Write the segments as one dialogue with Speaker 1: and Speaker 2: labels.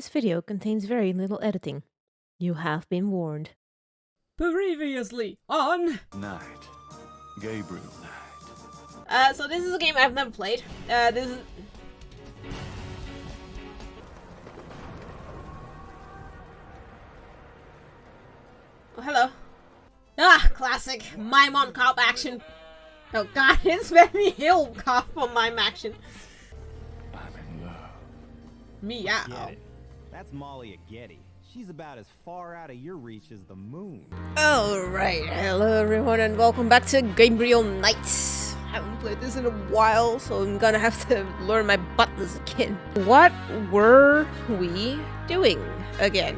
Speaker 1: This video contains very little editing. You have been warned.
Speaker 2: Previously on
Speaker 3: Knight. Gabriel Knight.
Speaker 2: so this is a game I've never played. This is oh, hello. Ah, classic mime on cop action. Oh god, it's very hill cop on mime action.
Speaker 3: I'm in love.
Speaker 2: Meow.
Speaker 4: Get it. That's Molly at Getty. She's about as far out of your reach as the moon.
Speaker 1: Alright, hello everyone and welcome back to Gabriel Knight. Haven't played this in a while, so I'm gonna have to learn my buttons again. What were we doing again?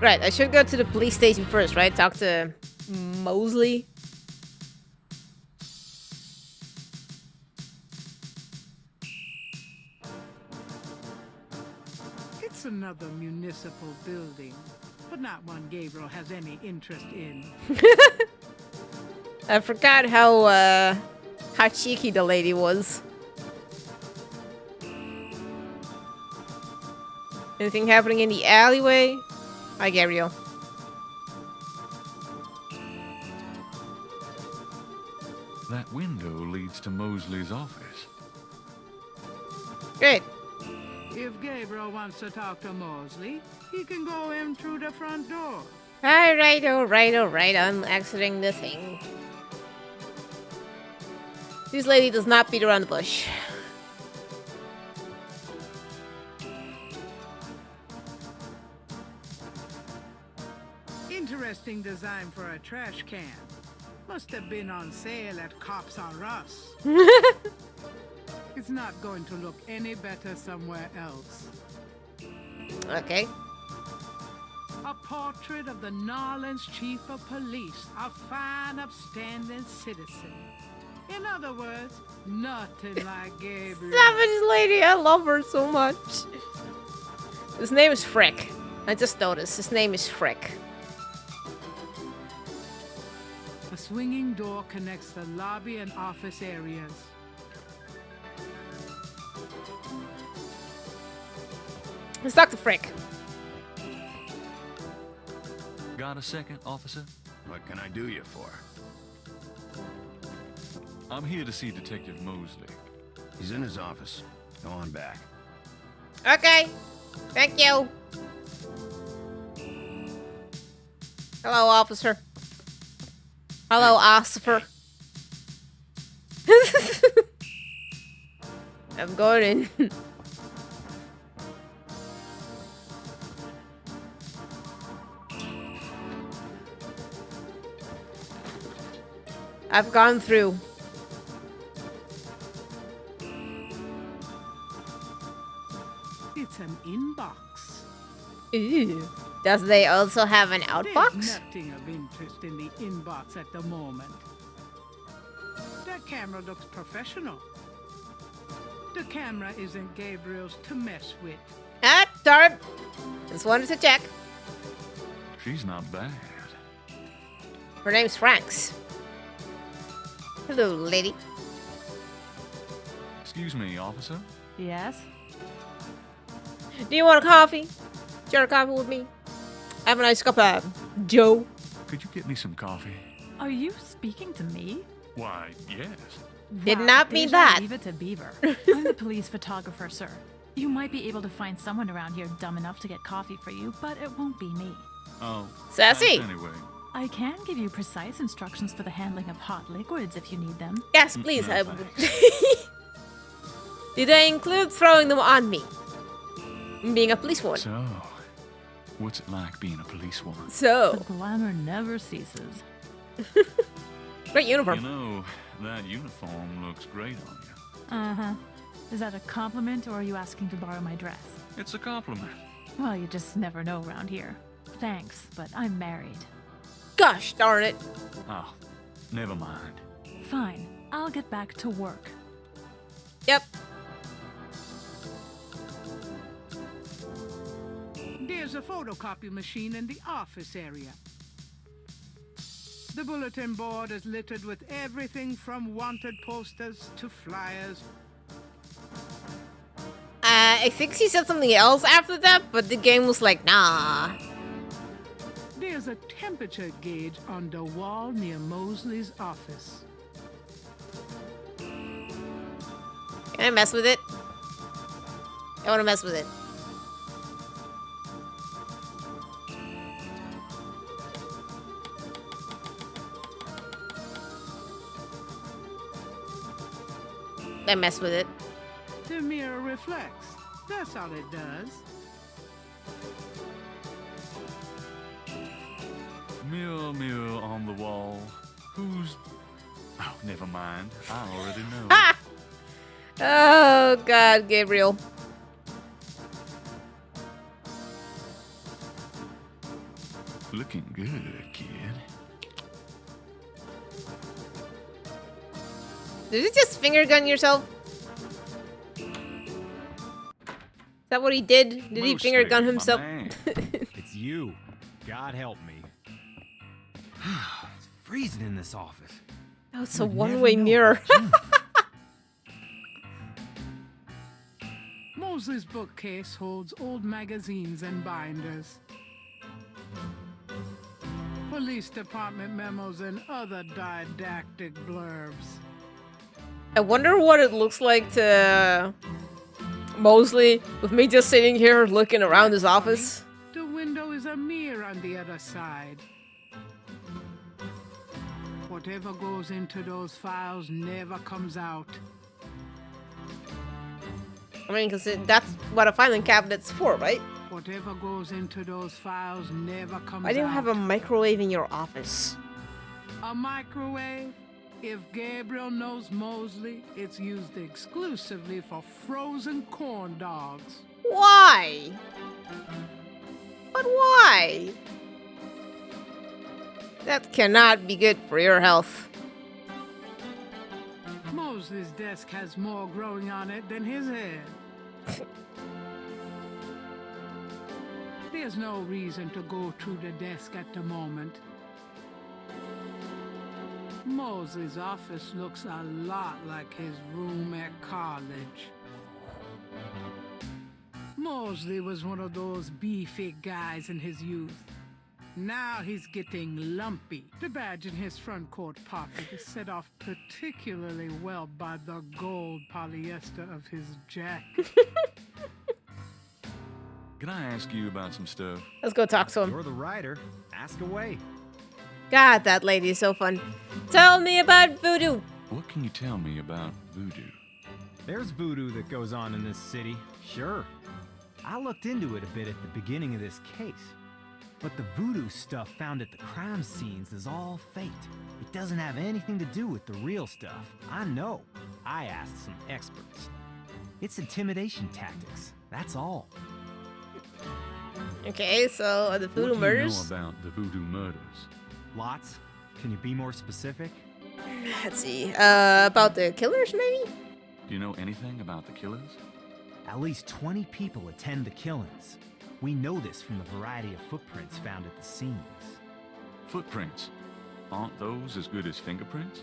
Speaker 1: Right, I should go to the police station first, right? Talk to Mosley.
Speaker 5: It's another municipal building, but not one Gabriel has any interest in.
Speaker 1: I forgot how cheeky the lady was. Anything happening in the alleyway? Hi, Gabriel.
Speaker 3: That window leads to Mosley's office.
Speaker 1: Great.
Speaker 5: If Gabriel wants to talk to Mosley, he can go in through the front door.
Speaker 1: Alright, alright. I'm exiting the thing. This lady does not beat around the bush.
Speaker 5: Interesting design for a trash can. Must have been on sale at Cops R Us. It's not going to look any better somewhere else.
Speaker 1: Okay.
Speaker 5: A portrait of the Narlands Chief of Police, a fine, upstanding citizen. In other words, nothing like Gabriel.
Speaker 1: Savage lady, I love her so much. His name is Frick. I just noticed. His name is Frick.
Speaker 5: A swinging door connects the lobby and office areas.
Speaker 1: Let's talk to Frick.
Speaker 3: Got a second, officer?
Speaker 6: What can I do you for?
Speaker 3: I'm here to see Detective Mosley.
Speaker 6: He's in his office. Go on back.
Speaker 1: Okay. Thank you. Hello, officer. Hello, officer. I'm going in. I've gone through.
Speaker 5: It's an inbox.
Speaker 1: Ooh. Does they also have an outbox?
Speaker 5: There's nothing of interest in the inbox at the moment. That camera looks professional. The camera isn't Gabriel's to mess with.
Speaker 1: Ah, darn. Just wanted to check.
Speaker 3: She's not bad.
Speaker 1: Her name's Franks. Hello, lady.
Speaker 3: Excuse me, officer?
Speaker 7: Yes?
Speaker 1: Do you want a coffee? Share a coffee with me? Have a nice cup of Joe.
Speaker 3: Could you get me some coffee?
Speaker 7: Are you speaking to me?
Speaker 3: Why, yes.
Speaker 1: Did
Speaker 7: Wow,
Speaker 1: not mean
Speaker 7: déjà
Speaker 1: that.
Speaker 7: Leave it to Beaver. I'm the police photographer, sir. You might be able to find someone around here dumb enough to get coffee for you, but it won't be me.
Speaker 3: Oh,
Speaker 1: Sassy.
Speaker 3: thanks anyway.
Speaker 7: I can give you precise instructions for the handling of hot liquids if you need them.
Speaker 1: Yes, please.
Speaker 3: No,
Speaker 1: I
Speaker 3: thanks.
Speaker 1: Did they include throwing them on me? Being a policewoman.
Speaker 3: So, what's it like being a policewoman?
Speaker 7: The
Speaker 1: So,
Speaker 7: glamour never ceases.
Speaker 1: great
Speaker 3: You
Speaker 1: uniform.
Speaker 3: know, that uniform looks great on you.
Speaker 7: Uh-huh. Is that a compliment or are you asking to borrow my dress?
Speaker 3: It's a compliment.
Speaker 7: Well, you just never know around here. Thanks, but I'm married.
Speaker 1: Gosh darn it.
Speaker 3: Oh, never mind.
Speaker 7: Fine. I'll get back to work.
Speaker 1: Yep.
Speaker 5: There's a photocopy machine in the office area. The bulletin board is littered with everything from wanted posters to flyers.
Speaker 1: I think she said something else after that, but the game was like, nah.
Speaker 5: There's a temperature gauge on the wall near Mosley's office.
Speaker 1: Can I mess with it? I want to mess with it. I mess with it.
Speaker 5: The mirror reflects. That's all it does.
Speaker 3: Mirror, mirror on the wall. Who's... Oh, never mind. I already know.
Speaker 1: Ah! Oh, God, Gabriel.
Speaker 3: Looking good, kid.
Speaker 1: Did you just finger gun yourself? Is that what he did? Did he finger gun
Speaker 3: Mostly, my
Speaker 1: himself?
Speaker 3: man.
Speaker 4: It's you. God help me. It's freezing in this office.
Speaker 1: Oh, it's a
Speaker 4: You'd
Speaker 1: one-way
Speaker 4: never know.
Speaker 1: mirror.
Speaker 5: Mosley's bookcase holds old magazines and binders. Police department memos and other didactic blurbs.
Speaker 1: I wonder what it looks like to Mosley with me just sitting here looking around his office.
Speaker 5: The window is a mirror on the other side. Whatever goes into those files never comes out.
Speaker 1: I mean, because that's what a filing cabinet's for, right?
Speaker 5: Whatever goes into those files never comes out.
Speaker 1: Why do you have a microwave in your office?
Speaker 5: A microwave? If Gabriel knows Mosley, it's used exclusively for frozen corn dogs.
Speaker 1: Why? But why? That cannot be good for your health.
Speaker 5: Mosley's desk has more growing on it than his head. There's no reason to go to the desk at the moment. Mosley's office looks a lot like his room at college. Mosley was one of those beefy guys in his youth. Now he's getting lumpy. The badge in his front coat pocket is set off particularly well by the gold polyester of his jacket.
Speaker 3: Can I ask you about some stuff?
Speaker 1: Let's go talk to him.
Speaker 4: You're the writer. Ask away.
Speaker 1: God, that lady is so fun. Tell me about voodoo.
Speaker 3: What can you tell me about voodoo?
Speaker 4: There's voodoo that goes on in this city, sure. I looked into it a bit at the beginning of this case. But the voodoo stuff found at the crime scenes is all fake. It doesn't have anything to do with the real stuff. I know. I asked some experts. It's intimidation tactics. That's all.
Speaker 1: Okay, so the voodoo
Speaker 3: What do you
Speaker 1: murders.
Speaker 3: know about the voodoo murders?
Speaker 4: Lots? Can you be more specific?
Speaker 1: Let's see. About the killers, maybe?
Speaker 3: Do you know anything about the killers?
Speaker 4: At least 20 people attend the killings. We know this from the variety of footprints found at the scenes.
Speaker 3: Footprints. Aren't those as good as fingerprints?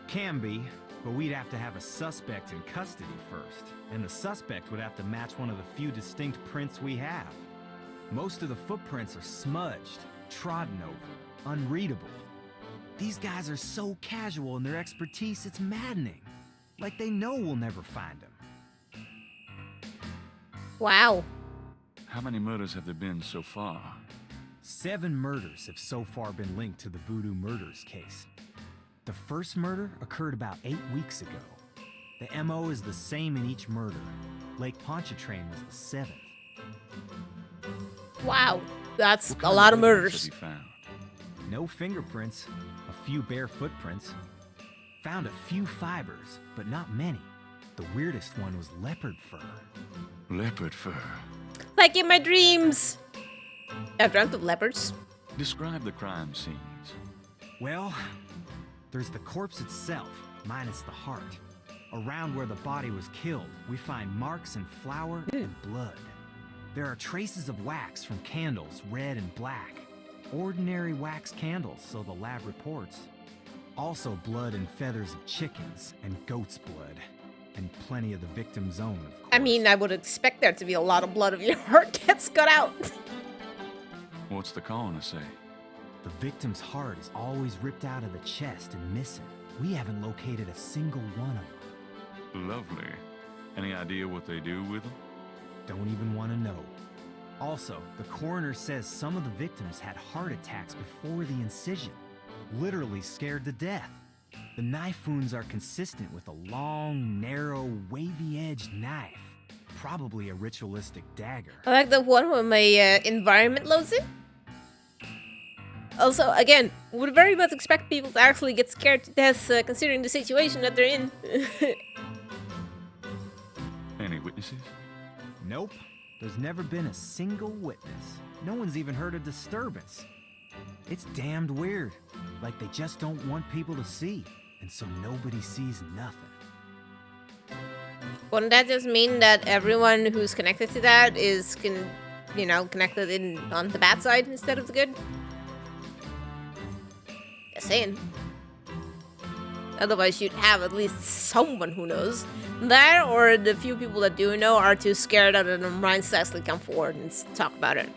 Speaker 4: Can be, but we'd have to have a suspect in custody first, and the suspect would have to match one of the few distinct prints we have. Most of the footprints are smudged, trodden over, unreadable. These guys are so casual in their expertise, it's maddening. Like they know we'll never find them.
Speaker 1: Wow.
Speaker 3: How many murders have there been so far?
Speaker 4: 7 murders have so far been linked to the Voodoo murders case. The first murder occurred about 8 weeks ago. The MO is the same in each murder. Lake Pontchartrain was the 7th.
Speaker 1: Wow. That's
Speaker 3: What
Speaker 1: a
Speaker 3: kind
Speaker 1: lot of
Speaker 3: evidence
Speaker 1: murders.
Speaker 3: have you found?
Speaker 4: No fingerprints, a few bare footprints. Found a few fibers, but not many. The weirdest one was leopard fur.
Speaker 3: Leopard fur.
Speaker 1: Like in my dreams. I dreamt of leopards.
Speaker 3: Describe the crime scenes.
Speaker 4: Well, there's the corpse itself, minus the heart. Around where the body was killed, we find marks and flour and blood. There are traces of wax from candles, red and black. Ordinary wax candles, so the lab reports. Also blood and feathers of chickens and goat's blood. And plenty of the victim's own, of course.
Speaker 1: I mean, I would expect there to be a lot of blood if your heart gets cut out.
Speaker 3: What's the coroner say?
Speaker 4: The victim's heart is always ripped out of the chest and missing. We haven't located a single one of them.
Speaker 3: Lovely. Any idea what they do with them?
Speaker 4: Don't even want to know. Also, the coroner says some of the victims had heart attacks before the incision. Literally scared to death. The knife wounds are consistent with a long, narrow, wavy-edged knife. Probably a ritualistic dagger.
Speaker 1: I like the one where my environment loads in. Also, again, would very much expect people to actually get scared to death considering the situation that they're in.
Speaker 3: Any witnesses?
Speaker 4: Nope. There's never been a single witness. No one's even heard a disturbance. It's damned weird. Like they just don't want people to see. And so nobody sees nothing.
Speaker 1: Wouldn't that just mean that everyone who's connected to that is, connected in on the bad side instead of the good? Just saying. Otherwise, you'd have at least someone who knows. That, or the few people that do know are too scared out of their minds to actually come forward and talk about it.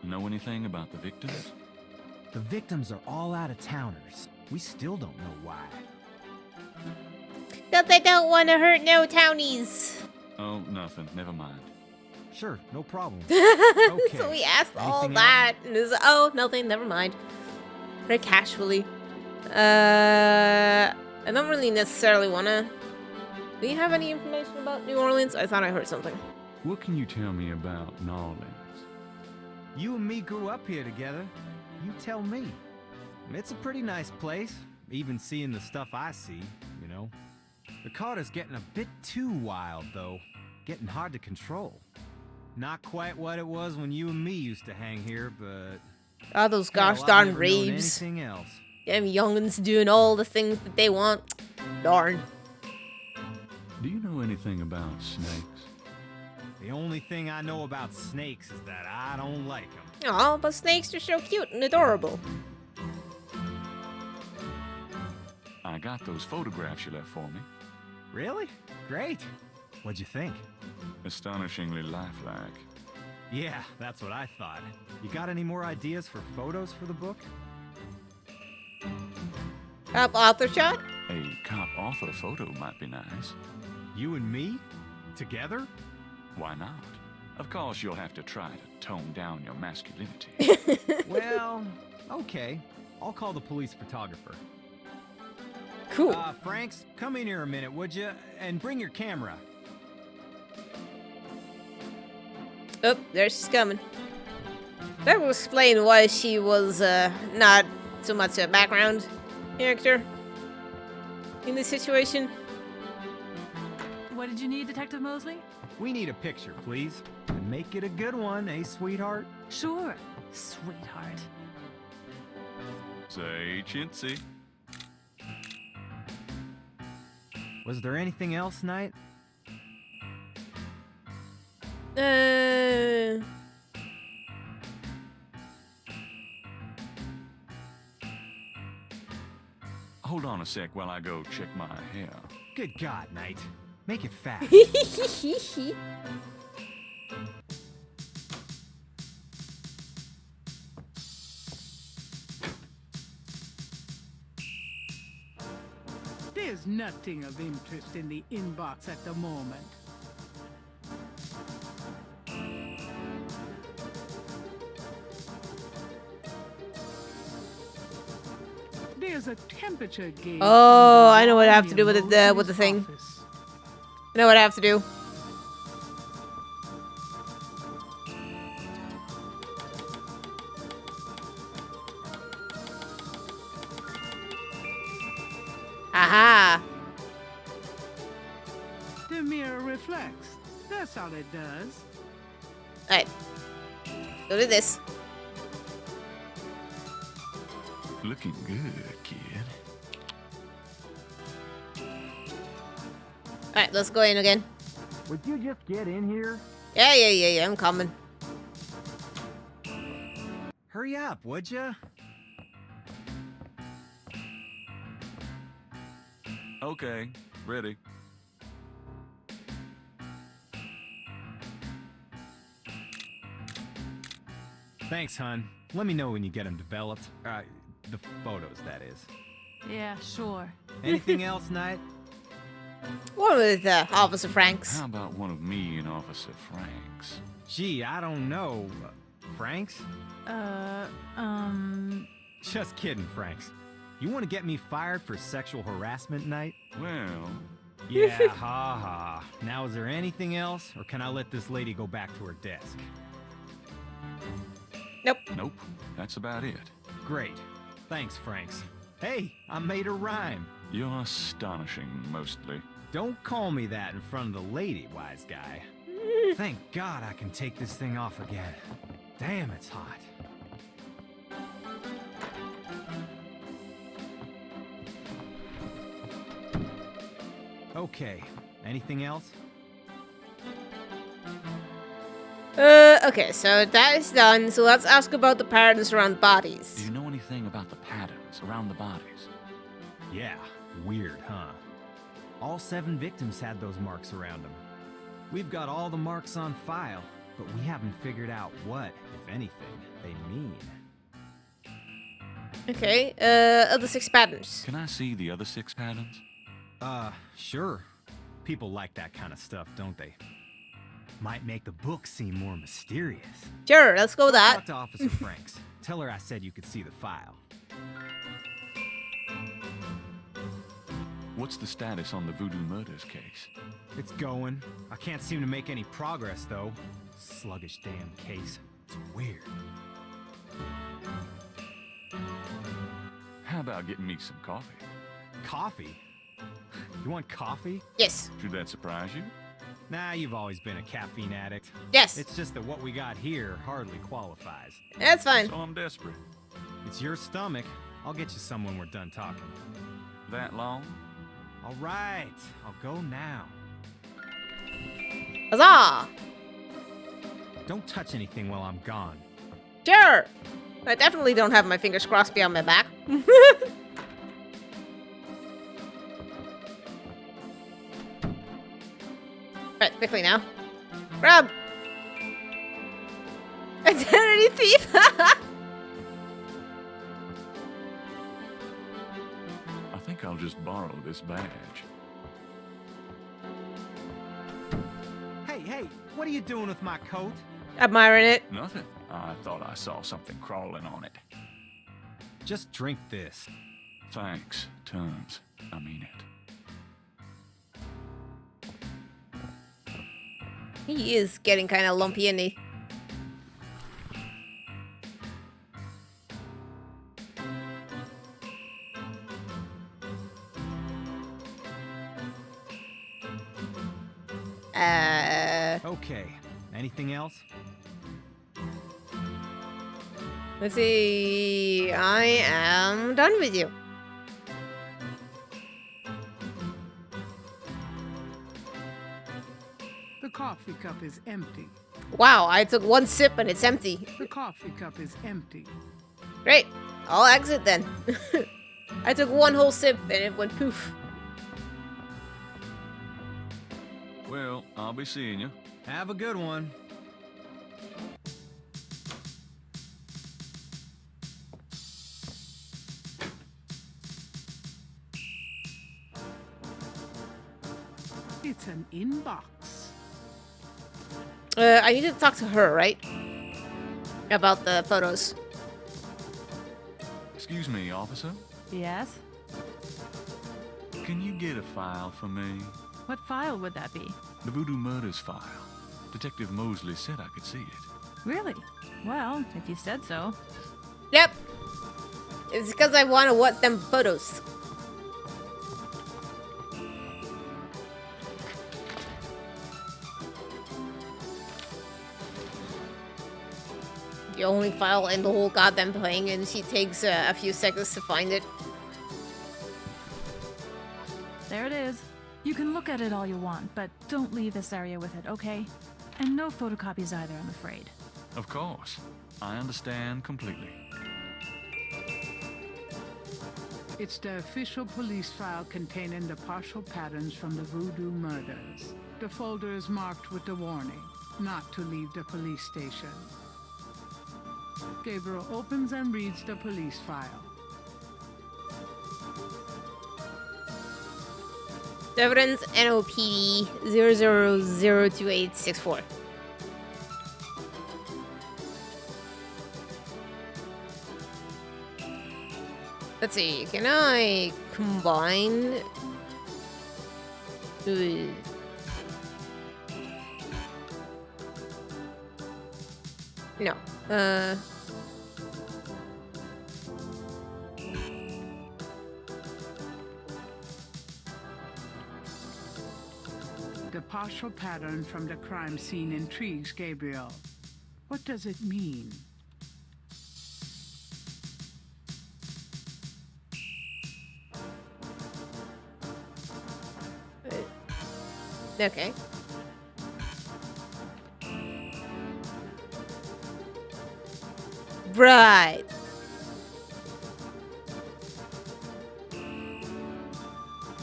Speaker 3: Know anything about the victims?
Speaker 4: The victims are all out-of-towners. We still don't know why.
Speaker 1: That they don't want to hurt no townies.
Speaker 3: Oh, nothing. Never mind.
Speaker 4: Sure, no problem.
Speaker 1: So we asked all
Speaker 4: Anything
Speaker 1: that, and it was, oh, nothing, never mind. Very casually. I don't really necessarily want to... Do you have any information about New Orleans? I thought I heard something.
Speaker 3: What can you tell me about New Orleans?
Speaker 4: You and me grew up here together. You tell me. It's a pretty nice place, even seeing the stuff I see, you know. The Carter's getting a bit too wild, though. Getting hard to control. Not quite what it was when you and me used to hang here, but...
Speaker 1: Oh, those gosh
Speaker 4: hell, I've
Speaker 1: darn
Speaker 4: never known
Speaker 1: raves.
Speaker 4: anything else.
Speaker 1: Them young'uns doing all the things that they want. Darn.
Speaker 3: Do you know anything about snakes?
Speaker 4: The only thing I know about snakes is that I don't like them.
Speaker 1: Aw, but snakes are so cute and adorable.
Speaker 3: I got those photographs you left for me.
Speaker 4: Really? Great. What'd you think?
Speaker 3: Astonishingly lifelike.
Speaker 4: Yeah, that's what I thought. You got any more ideas for photos for the book?
Speaker 1: Author shot?
Speaker 3: A cop author photo might be nice.
Speaker 4: You and me? Together?
Speaker 3: Why not? Of course, you'll have to try to tone down your masculinity.
Speaker 4: Well, okay. I'll call the police photographer.
Speaker 1: Cool.
Speaker 4: Franks, come in here a minute, would you? And bring your camera.
Speaker 1: Oh, there she's coming. That will explain why she was not so much a background character in this situation.
Speaker 7: What did you need, Detective Mosley?
Speaker 4: We need a picture, please. And make it a good one, eh, sweetheart?
Speaker 7: Sure, sweetheart.
Speaker 3: Say chintzy.
Speaker 4: Was there anything else, Knight?
Speaker 3: Hold on a sec while I go check my hair.
Speaker 4: Good God, Knight. Make it fast.
Speaker 5: There's nothing of interest in the inbox at the moment. There's a temperature gauge.
Speaker 1: Oh, I know what I have to do with it, with the thing. I know what I have to do. Aha!
Speaker 5: The mirror reflects. That's all it does.
Speaker 1: Alright. Go do this.
Speaker 3: Looking good, kid.
Speaker 1: Alright, let's go in again.
Speaker 4: Would you just get in here?
Speaker 1: Yeah, I'm coming.
Speaker 4: Hurry up, would ya?
Speaker 3: Okay, ready.
Speaker 4: Thanks, hun. Let me know when you get them developed. The photos, that is.
Speaker 7: Yeah, sure.
Speaker 4: Anything else, Knight?
Speaker 1: What with Officer Franks?
Speaker 3: How about one of me and Officer Franks?
Speaker 4: Gee, I don't know. Franks? Just kidding, Franks. You want to get me fired for sexual harassment, Knight?
Speaker 3: Well,
Speaker 4: Yeah, ha ha. Now, is there anything else, or can I let this lady go back to her desk?
Speaker 1: Nope.
Speaker 3: nope, that's about it.
Speaker 4: Great. Thanks, Franks. Hey, I made a rhyme.
Speaker 3: You're astonishing, mostly.
Speaker 4: Don't call me that in front of the lady, wise guy. Thank God I can take this thing off again. Damn, it's hot. Okay, anything else?
Speaker 1: Okay, so that is done. So let's ask about the patterns around
Speaker 3: Do
Speaker 1: bodies.
Speaker 3: you know anything about the patterns around the bodies?
Speaker 4: Yeah, weird, huh? All 7 victims had those marks around them. We've got all the marks on file, but we haven't figured out what, if anything, they mean.
Speaker 1: Okay, other 6 patterns.
Speaker 3: Can I see the other 6 patterns?
Speaker 4: Sure. People like that kind of stuff, don't they? Might make the book seem more mysterious.
Speaker 1: Sure, let's go with that.
Speaker 4: Talk to Officer Franks. Tell her I said you could see the file.
Speaker 3: What's the status on the Voodoo murders case?
Speaker 4: It's going. I can't seem to make any progress, though. Sluggish damn case. It's weird.
Speaker 3: How about getting me some coffee?
Speaker 4: Coffee? You want coffee?
Speaker 1: Yes.
Speaker 3: Should that surprise you?
Speaker 4: Nah, you've always been a caffeine addict.
Speaker 1: Yes.
Speaker 4: It's just that what we got here hardly qualifies.
Speaker 1: That's fine.
Speaker 3: So I'm desperate.
Speaker 4: It's your stomach. I'll get you some when we're done talking.
Speaker 3: That long?
Speaker 4: All right, I'll go now.
Speaker 1: Huzzah!
Speaker 4: Don't touch anything while I'm gone.
Speaker 1: Sure. I definitely don't have my fingers crossed behind my back. Right, quickly now. Grab! Identity thief!
Speaker 3: I think I'll just borrow this badge.
Speaker 4: Hey, what are you doing with my coat?
Speaker 1: Admiring it.
Speaker 3: Nothing. I thought I saw something crawling on it.
Speaker 4: Just drink this.
Speaker 3: Thanks, tons. I mean it.
Speaker 1: He is getting kind of lumpy, isn't he?
Speaker 4: Okay, anything else?
Speaker 1: Let's see. I am done with you.
Speaker 5: The coffee cup is empty.
Speaker 1: Wow, I took 1 sip and it's empty.
Speaker 5: The coffee cup is empty.
Speaker 1: Great. I'll exit then. I took 1 whole sip and it went poof.
Speaker 3: Well, I'll be seeing you.
Speaker 4: Have a good one.
Speaker 5: It's an inbox.
Speaker 1: I need to talk to her, right? About the photos.
Speaker 3: Excuse me, officer.
Speaker 7: Yes?
Speaker 3: Can you get a file for me?
Speaker 7: What file would that be?
Speaker 3: The Voodoo murders file. Detective Mosley said I could see it.
Speaker 7: Really? Well, if you said so.
Speaker 1: Yep. It's because I want to watch them photos. The only file in the whole goddamn thing, and she takes a few seconds to find it.
Speaker 7: There it is. You can look at it all you want, but don't leave this area with it, okay? And no photocopies either, I'm afraid.
Speaker 3: Of course. I understand completely.
Speaker 5: It's the official police file containing the partial patterns from the VOODOO murders. The folder is marked with the warning, not to leave the police station. Gabriel opens and reads the police file.
Speaker 1: Evidence NOPD 0002864. Let's see, can I combine? No.
Speaker 5: The partial pattern from the crime scene intrigues Gabriel. What does it mean?
Speaker 1: Okay. Right.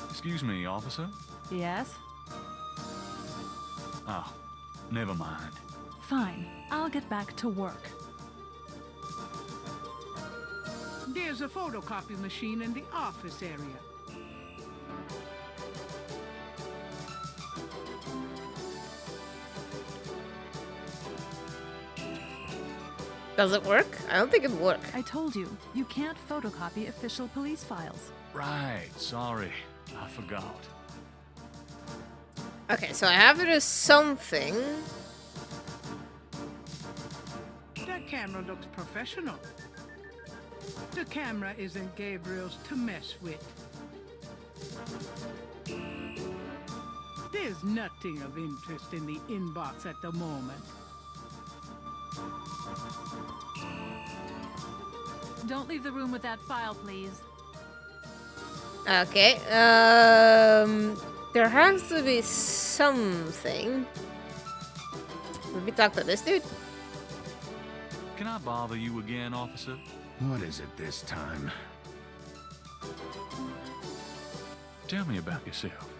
Speaker 3: Excuse me, officer.
Speaker 7: Yes?
Speaker 3: Oh, never mind.
Speaker 7: Fine. I'll get back to work.
Speaker 5: There's a photocopy machine in the office area.
Speaker 1: Does it work? I don't think it work.
Speaker 7: I told you, you can't photocopy official police files.
Speaker 3: Right, sorry. I forgot.
Speaker 1: Okay, so I have to do something.
Speaker 5: That camera looks professional. The camera isn't Gabriel's to mess with. There's nothing of interest in the inbox at the moment.
Speaker 7: Don't leave the room with that file, please.
Speaker 1: Okay, there has to be something. Maybe talk to this dude?
Speaker 3: Can I bother you again, officer?
Speaker 6: What is it this time?
Speaker 3: Tell me about yourself.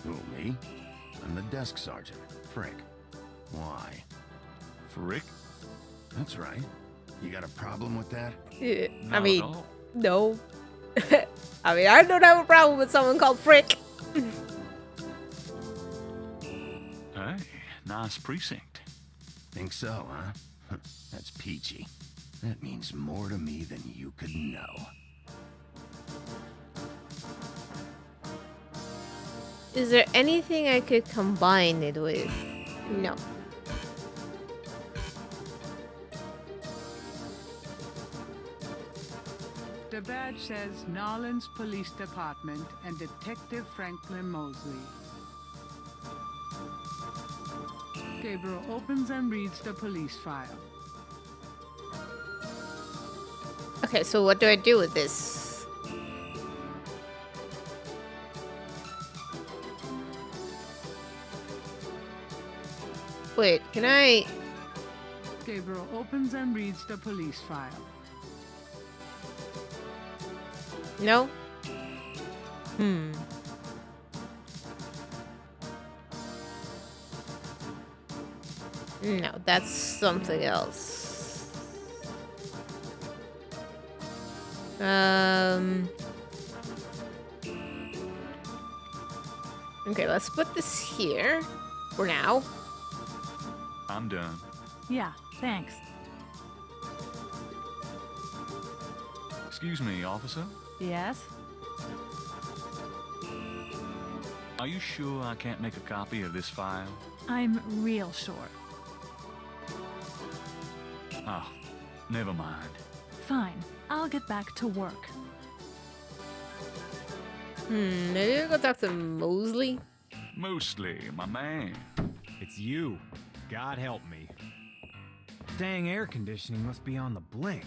Speaker 6: Who, me? I'm the desk sergeant, Frick. Why?
Speaker 3: Frick?
Speaker 6: That's right. You got a problem with that?
Speaker 1: I
Speaker 3: Not
Speaker 1: mean,
Speaker 3: at all.
Speaker 1: no. I mean, I don't have a problem with someone called Frick.
Speaker 3: Hey, nice precinct.
Speaker 6: Think so, huh? That's peachy. That means more to me than you could know.
Speaker 1: Is there anything I could combine it with? No.
Speaker 5: The badge says Nolens Police Department and Detective Franklin Mosley. Gabriel opens and reads the police file.
Speaker 1: Okay, so what do I do with this? Wait, can I...
Speaker 5: Gabriel opens and reads the police file.
Speaker 1: No? No, that's something else. Okay, let's put this here for now.
Speaker 3: I'm done.
Speaker 7: Yeah, thanks.
Speaker 3: Excuse me, officer.
Speaker 7: Yes?
Speaker 3: Are you sure I can't make a copy of this file?
Speaker 7: I'm real sure.
Speaker 3: Oh, never mind.
Speaker 7: Fine. I'll get back to work.
Speaker 1: Maybe I'll go talk to Mosley.
Speaker 3: Mostly, my man.
Speaker 4: It's you. God help me. Dang air conditioning must be on the blink.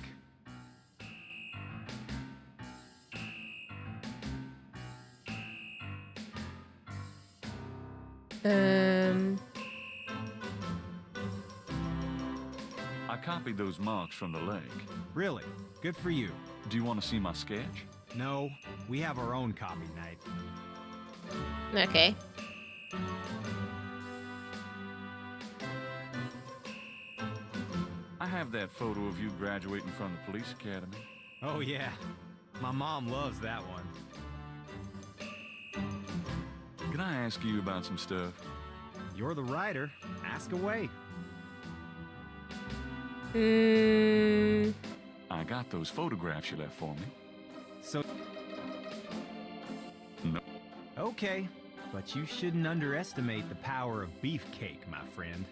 Speaker 3: I copied those marks from the leg.
Speaker 4: Really? Good for you.
Speaker 3: Do you want to see my sketch?
Speaker 4: No, we have our own copy, Knight.
Speaker 1: Okay.
Speaker 3: I have that photo of you graduating from the police academy.
Speaker 4: Oh yeah, my mom loves that one.
Speaker 3: Can I ask you about some stuff?
Speaker 4: You're the writer. Ask away.
Speaker 3: I got those photographs you left for me.
Speaker 4: So...
Speaker 3: No.
Speaker 4: Okay, but you shouldn't underestimate the power of beefcake, my friend.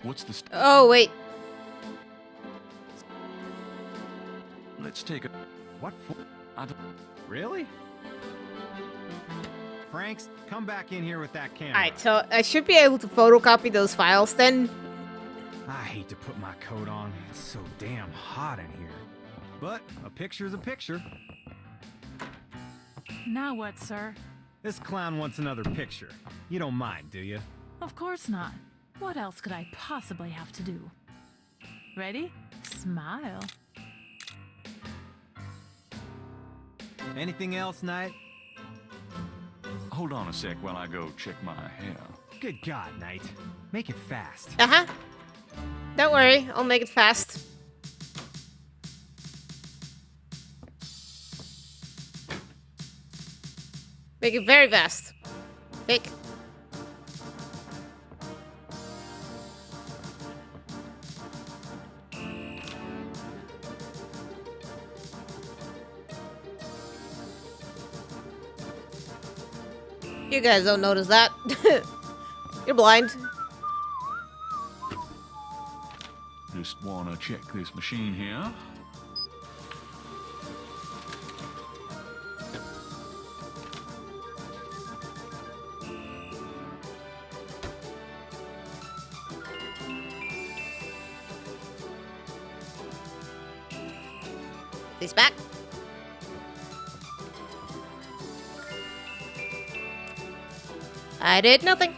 Speaker 3: What's the
Speaker 1: Oh, wait.
Speaker 3: Let's take a...
Speaker 4: What for?
Speaker 3: I don't...
Speaker 4: Really? Franks, come back in here with that camera.
Speaker 1: Alright, so I should be able to photocopy those files then.
Speaker 4: I hate to put my coat on. It's so damn hot in here. But a picture's a picture.
Speaker 7: Now what, sir?
Speaker 4: This clown wants another picture. You don't mind, do you?
Speaker 7: Of course not. What else could I possibly have to do? Ready? Smile.
Speaker 4: Anything else, Knight?
Speaker 3: Hold on a sec while I go check my hair.
Speaker 4: Good God, Knight. Make it fast.
Speaker 1: Uh-huh. Don't worry, I'll make it fast. Make it very fast. Quick. You guys don't notice that. You're blind.
Speaker 3: Just wanna check this machine here.
Speaker 1: This back. I did nothing.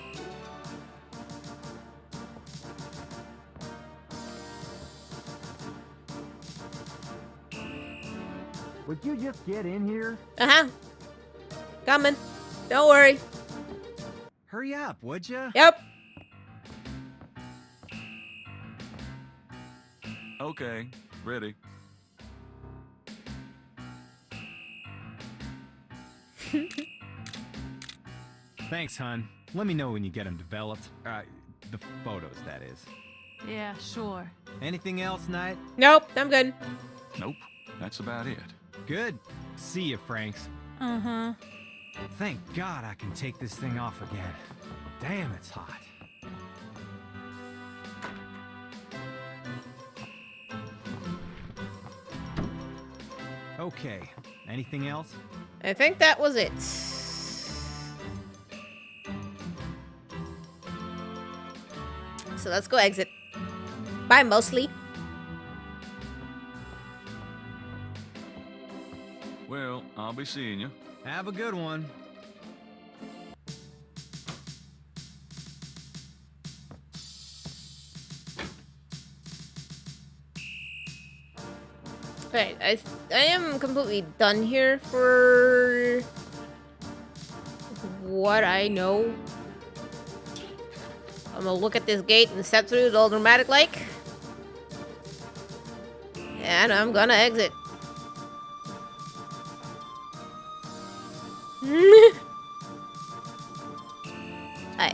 Speaker 4: Would you just get in here?
Speaker 1: Uh-huh. Coming. Don't worry.
Speaker 4: Hurry up, would ya?
Speaker 1: Yep.
Speaker 3: Okay, ready.
Speaker 4: Thanks, hun. Let me know when you get them developed. The photos, that is.
Speaker 7: Yeah, sure.
Speaker 4: Anything else, Knight?
Speaker 1: Nope, I'm good.
Speaker 3: Nope, that's about it.
Speaker 4: Good. See you, Franks.
Speaker 7: Uh-huh.
Speaker 4: Thank God I can take this thing off again. Damn, it's hot. Okay. Anything else?
Speaker 1: I think that was it. So let's go exit. Bye, mostly.
Speaker 3: Well, I'll be seeing you.
Speaker 4: Have a good one.
Speaker 1: Right, I am completely done here for what I know. I'm gonna look at this gate and step through it all dramatic like. And I'm gonna exit. Hi.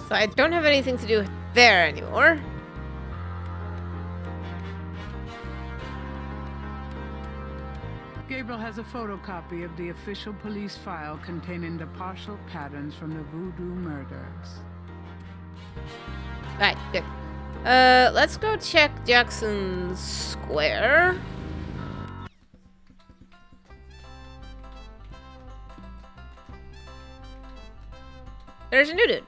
Speaker 1: So I don't have anything to do there anymore.
Speaker 5: Gabriel has a photocopy of the official police file containing the partial patterns from the VOODOO murders.
Speaker 1: Alright, good. Let's go check Jackson Square. There's a new dude.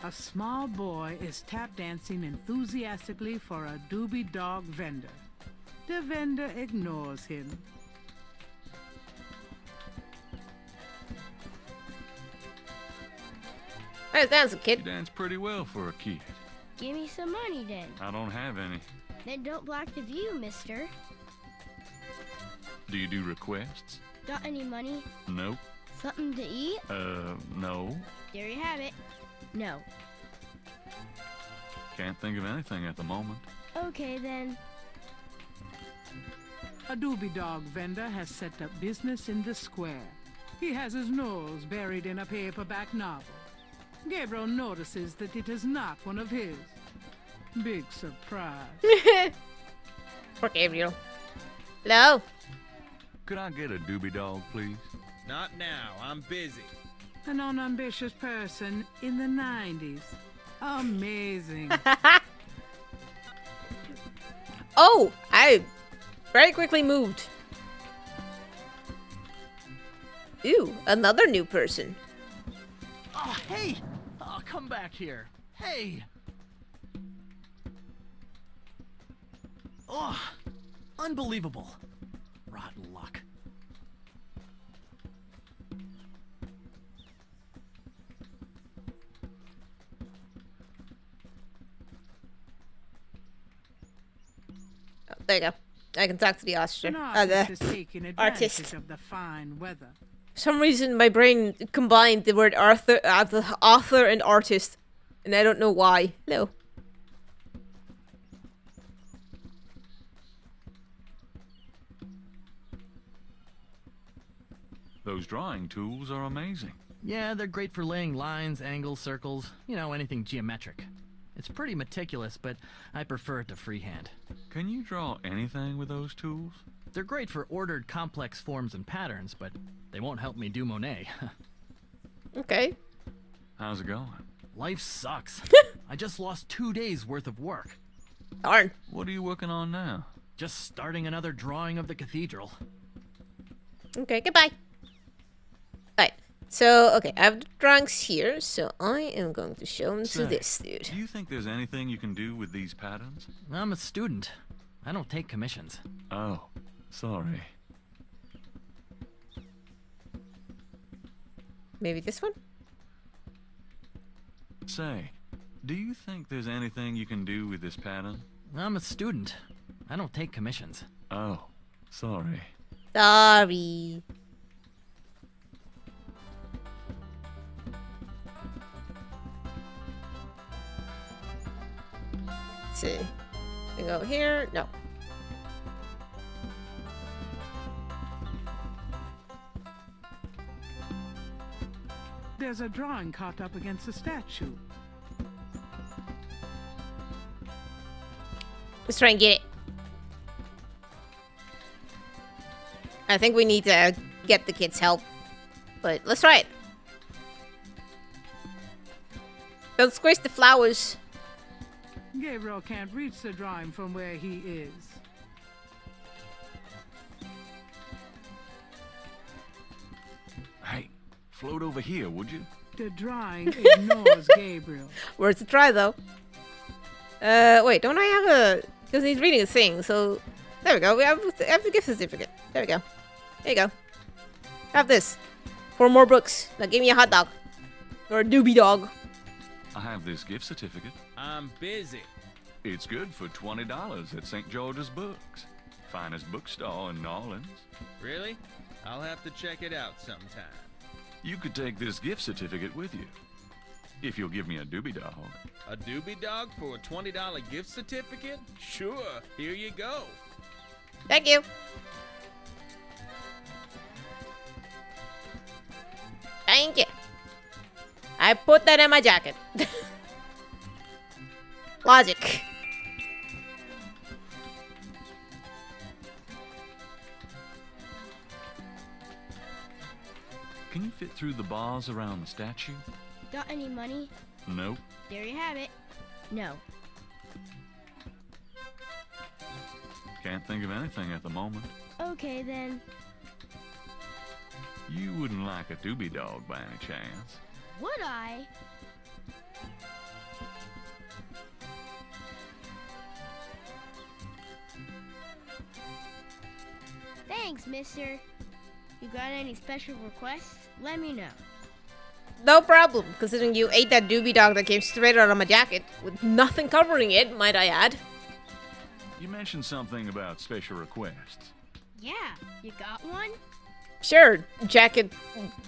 Speaker 5: A small boy is tap dancing enthusiastically for a doobie dog vendor. The vendor ignores him.
Speaker 1: Nice dancing,
Speaker 3: You
Speaker 1: kid.
Speaker 3: dance pretty well for a kid.
Speaker 8: Give me some money then.
Speaker 3: I don't have any.
Speaker 8: Then don't block the view, mister.
Speaker 3: Do you do requests?
Speaker 8: Got any money?
Speaker 3: Nope.
Speaker 8: Something to eat?
Speaker 3: No.
Speaker 8: There you have it. No.
Speaker 3: Can't think of anything at the moment.
Speaker 8: Okay then.
Speaker 5: A doobie dog vendor has set up business in the square. He has his nose buried in a paperback novel. Gabriel notices that it is not one of his. Big surprise.
Speaker 1: Poor Gabriel. Hello?
Speaker 3: Could I get a doobie dog, please?
Speaker 9: Not now, I'm busy.
Speaker 5: An unambitious person in the 90s. Amazing.
Speaker 1: Oh, I very quickly moved. Ooh, another new person.
Speaker 10: Oh, hey! Oh, come back here. Hey! Oh, unbelievable. Rotten luck.
Speaker 1: Oh, there you go. I can talk to the
Speaker 5: An
Speaker 1: the
Speaker 5: artist is taking advantage
Speaker 1: artist.
Speaker 5: of the fine weather.
Speaker 1: For some reason, my brain combined the word the author and artist, and I don't know why. No.
Speaker 3: Those drawing tools are amazing.
Speaker 10: Yeah, they're great for laying lines, angles, circles, you know, anything geometric. It's pretty meticulous, but I prefer it to freehand.
Speaker 3: Can you draw anything with those tools?
Speaker 10: They're great for ordered, complex forms and patterns, but they won't help me do Monet.
Speaker 1: Okay.
Speaker 3: How's it going?
Speaker 10: Life sucks. I just lost 2 days worth of work.
Speaker 1: Darn.
Speaker 3: What are you working on now?
Speaker 10: Just starting another drawing of the cathedral.
Speaker 1: Okay, goodbye. Right. So, okay, I have the drawings here, so I am going to show them to
Speaker 3: Say,
Speaker 1: this dude.
Speaker 3: Do you think there's anything you can do with these patterns?
Speaker 10: I'm a student. I don't take commissions.
Speaker 3: Oh, sorry.
Speaker 1: Maybe this one?
Speaker 3: Say, do you think there's anything you can do with this pattern?
Speaker 10: I'm a student. I don't take commissions.
Speaker 3: Oh, sorry.
Speaker 1: Sorry. Let's see. We go here. No.
Speaker 5: There's a drawing caught up against a statue.
Speaker 1: Let's try and get it. I think we need to get the kids help. But let's try it. Don't squish the flowers.
Speaker 5: Gabriel can't reach the drawing from where he is.
Speaker 3: Hey, float over here, would you?
Speaker 5: The drawing ignores Gabriel.
Speaker 1: Worth a try, though. Wait, don't I have a... Because he's reading a thing, so... There we go, we have the gift certificate. There we go. There you go. Have this. 4 more books. Now give me a hot dog. Or a doobie dog.
Speaker 3: I have this gift certificate.
Speaker 9: I'm busy.
Speaker 3: It's good for $20 at St. George's Books. Finest bookstore in New Orleans.
Speaker 9: Really? I'll have to check it out sometime.
Speaker 3: You could take this gift certificate with you. If you'll give me a doobie dog.
Speaker 9: A doobie dog for a $20 gift certificate? Sure, here you go.
Speaker 1: Thank you. Thank you. I put that in my jacket. Logic.
Speaker 3: Can you fit through the bars around the statue?
Speaker 8: Got any money?
Speaker 3: Nope.
Speaker 8: There you have it. No.
Speaker 3: Can't think of anything at the moment.
Speaker 8: Okay then.
Speaker 3: You wouldn't like a doobie dog by any chance.
Speaker 8: Would I? Thanks, mister. You got any special requests? Let me know.
Speaker 1: No problem, considering you ate that doobie dog that came straight out of my jacket, with nothing covering it, might I add.
Speaker 3: You mentioned something about special requests.
Speaker 8: Yeah, you got one?
Speaker 1: Sure, jacket,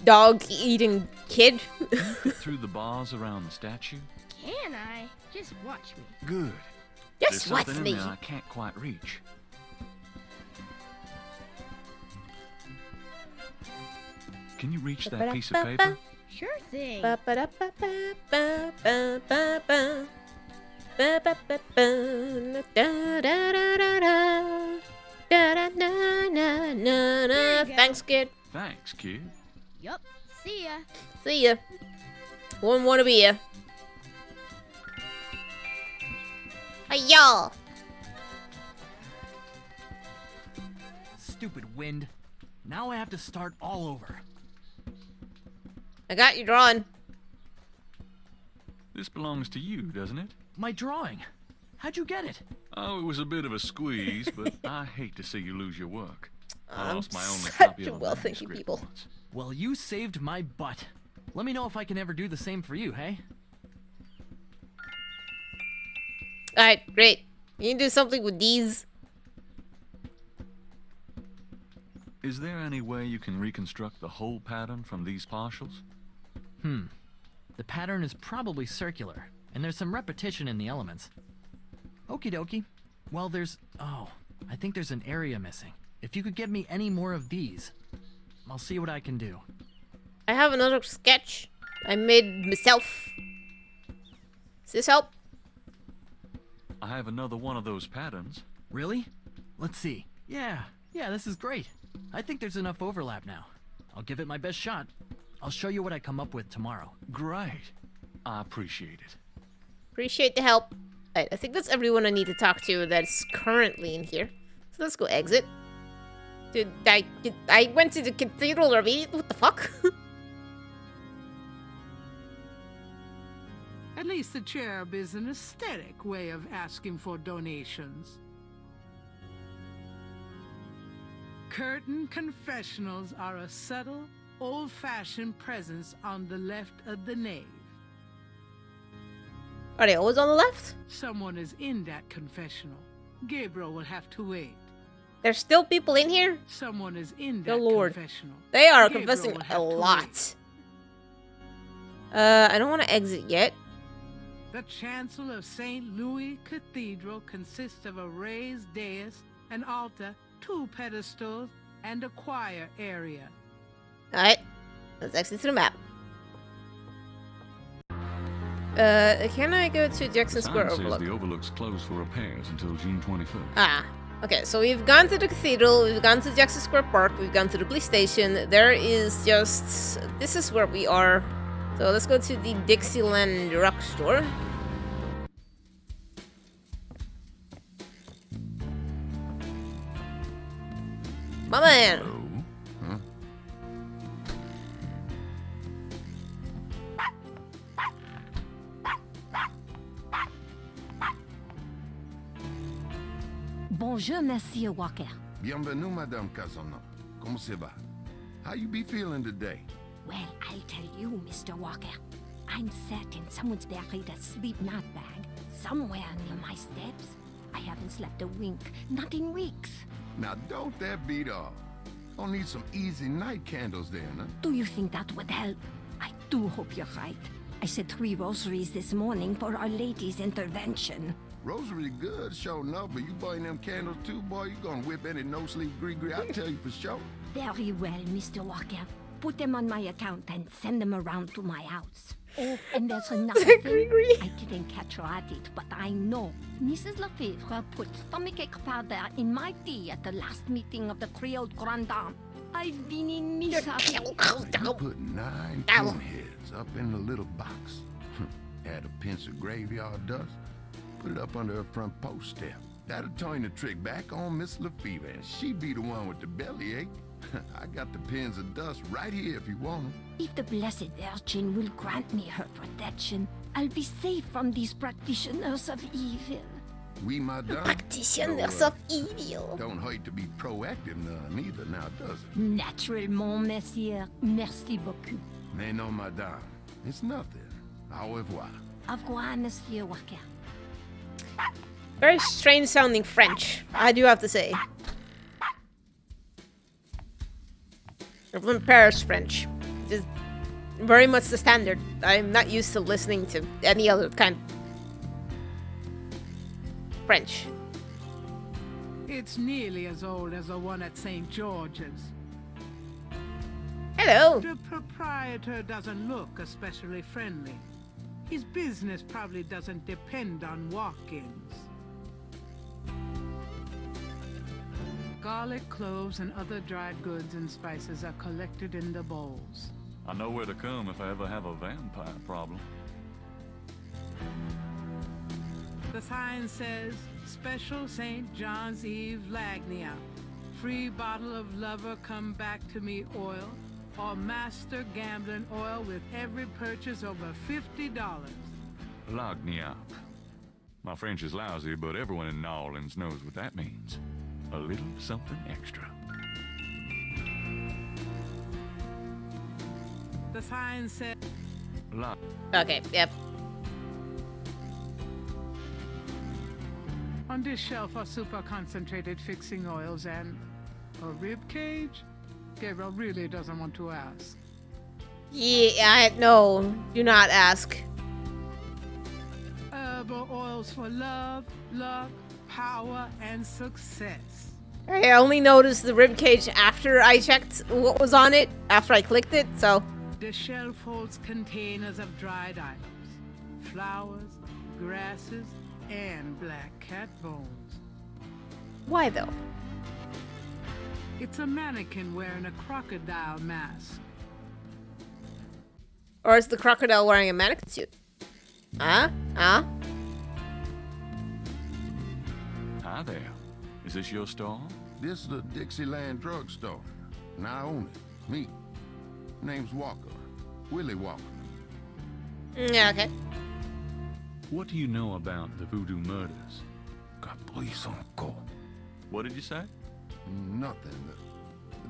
Speaker 1: dog eating kid.
Speaker 3: Fit through the bars around the statue?
Speaker 8: Can I? Just watch me.
Speaker 3: Good.
Speaker 1: Just
Speaker 3: There's
Speaker 1: watch
Speaker 3: something
Speaker 1: me.
Speaker 3: in there I can't quite reach. Can you reach that piece of paper?
Speaker 8: Sure thing.
Speaker 1: Thanks, kid.
Speaker 3: Thanks, kid.
Speaker 8: Yup. See ya.
Speaker 1: See ya. Wouldn't want to be ya. Hey, y'all.
Speaker 10: Stupid wind. Now I have to start all over.
Speaker 1: I got you drawing.
Speaker 3: This belongs to you, doesn't it?
Speaker 10: My drawing. How'd you get it?
Speaker 3: Oh, it was a bit of a squeeze, but I hate to see you lose your work. I
Speaker 1: I'm
Speaker 3: lost my only
Speaker 1: such
Speaker 3: copy
Speaker 1: a
Speaker 3: of the
Speaker 1: well-thinking
Speaker 3: manuscript
Speaker 1: people.
Speaker 3: once.
Speaker 10: Well, you saved my butt. Let me know if I can ever do the same for you, hey?
Speaker 1: Alright, great. You can do something with these.
Speaker 3: Is there any way you can reconstruct the whole pattern from these partials?
Speaker 10: The pattern is probably circular, and there's some repetition in the elements. Okie dokie. Well, oh, I think there's an area missing. If you could get me any more of these, I'll see what I can do.
Speaker 1: I have another sketch I made myself. Does this help?
Speaker 3: I have another one of those patterns.
Speaker 10: Really? Let's see. Yeah, this is great. I think there's enough overlap now. I'll give it my best shot. I'll show you what I come up with tomorrow.
Speaker 3: Great. I appreciate it.
Speaker 1: Appreciate the help. Alright, I think that's everyone I need to talk to that's currently in here. So let's go exit. Dude, I went to the cathedral already. What the fuck?
Speaker 5: At least the cherub is an aesthetic way of asking for donations. Curtain confessionals are a subtle, old-fashioned presence on the left of the nave.
Speaker 1: Are they always on the left?
Speaker 5: Someone is in that confessional. Gabriel will have to wait.
Speaker 1: There's still people in here?
Speaker 5: Someone is in
Speaker 1: Good
Speaker 5: that
Speaker 1: lord.
Speaker 5: confessional.
Speaker 1: They are
Speaker 5: Gabriel
Speaker 1: confessing
Speaker 5: will
Speaker 1: a
Speaker 5: have to
Speaker 1: lot. I don't want to exit yet.
Speaker 5: The chancel of St. Louis Cathedral consists of a raised dais, an altar, 2 pedestals, and a choir area.
Speaker 1: Alright, let's exit to the map. Can I go to Jackson
Speaker 3: The
Speaker 1: Square
Speaker 3: sign
Speaker 1: Overlook?
Speaker 3: says the Overlook's closed for repairs until June 21st.
Speaker 1: Ah, okay, so we've gone to the cathedral, we've gone to Jackson Square Park, we've gone to the police station. There is just... this is where we are. So let's go to the Dixieland Rock Store. My man!
Speaker 6: Oh? Huh?
Speaker 11: Bonjour, Monsieur Walker.
Speaker 6: Bienvenue, Madame Casano. Comment ça va? How you be feeling today?
Speaker 11: Well, I'll tell you, Mr. Walker. I'm certain someone's buried a sleep knot bag somewhere near my steps. I haven't slept a wink, not in weeks.
Speaker 6: Now, don't that beat all. I'll need some easy night candles then, huh?
Speaker 11: Do you think that would help? I do hope you're right. I said 3 rosaries this morning for Our Lady's intervention.
Speaker 6: Rosary good, sure enough, but you buying them candles too, boy, you gonna whip any no-sleep gree-gree, I tell you for sure.
Speaker 11: Very well, Mr. Walker. Put them on my account and send them around to my house. Oh, and there's another thing. I didn't catch her at it, but I know. Mrs. Lefebvre put stomachache powder in my tea at the last meeting of the Creole Grand Dame. I've been in misery.
Speaker 6: You put 9 pinheads up in the little box. Add a pinch of graveyard dust. Put it up under her front post step. That'll turn the trick back on Miss Lefebvre, and she be the one with the bellyache. I got the pins of dust right here if you want them.
Speaker 11: If the Blessed Virgin will grant me her protection, I'll be safe from these practitioners of evil.
Speaker 6: Oui, madame.
Speaker 1: Practitioners
Speaker 6: Though,
Speaker 1: of evil.
Speaker 6: don't hurt to be proactive neither now, does it?
Speaker 11: Naturellement, monsieur. Merci beaucoup.
Speaker 6: Mais non, madame. It's nothing. Au revoir.
Speaker 11: Au revoir, monsieur Walker.
Speaker 1: Very strange sounding French, I do have to say. From Paris French. Just very much the standard. I'm not used to listening to any other kind of French.
Speaker 5: It's nearly as old as the one at St. George's.
Speaker 1: Hello.
Speaker 5: The proprietor doesn't look especially friendly. His business probably doesn't depend on walk-ins. Garlic, cloves, and other dried goods and spices are collected in the bowls.
Speaker 3: I know where to come if I ever have a vampire problem.
Speaker 5: The sign says, Special St. John's Eve Lagnia. Free bottle of Lover Come Back to Me oil, or Master Gambling oil with every purchase over $50.
Speaker 3: Lagniappe. My French is lousy, but everyone in New Orleans knows what that means. A little something extra.
Speaker 5: The sign said...
Speaker 1: Okay, yep.
Speaker 5: On this shelf are super concentrated fixing oils and a rib cage? Gabriel really doesn't want to ask.
Speaker 1: Yeah, no, do not ask.
Speaker 5: Herbal oils for love, luck, power, and success.
Speaker 1: I only noticed the ribcage after I checked what was on it, after I clicked it, so...
Speaker 5: The shelf holds containers of dried items, flowers, grasses, and black cat bones.
Speaker 1: Why though?
Speaker 5: It's a mannequin wearing a crocodile mask.
Speaker 1: Or is the crocodile wearing a mannequin suit? Huh? Huh?
Speaker 3: Hi there. Is this your store?
Speaker 6: This is the Dixieland drugstore, and I own it. Me. Name's Walker. Willie Walker.
Speaker 1: Yeah, okay.
Speaker 3: What do you know about the voodoo murders?
Speaker 6: Caprice encore.
Speaker 3: What did you say?
Speaker 6: Nothing.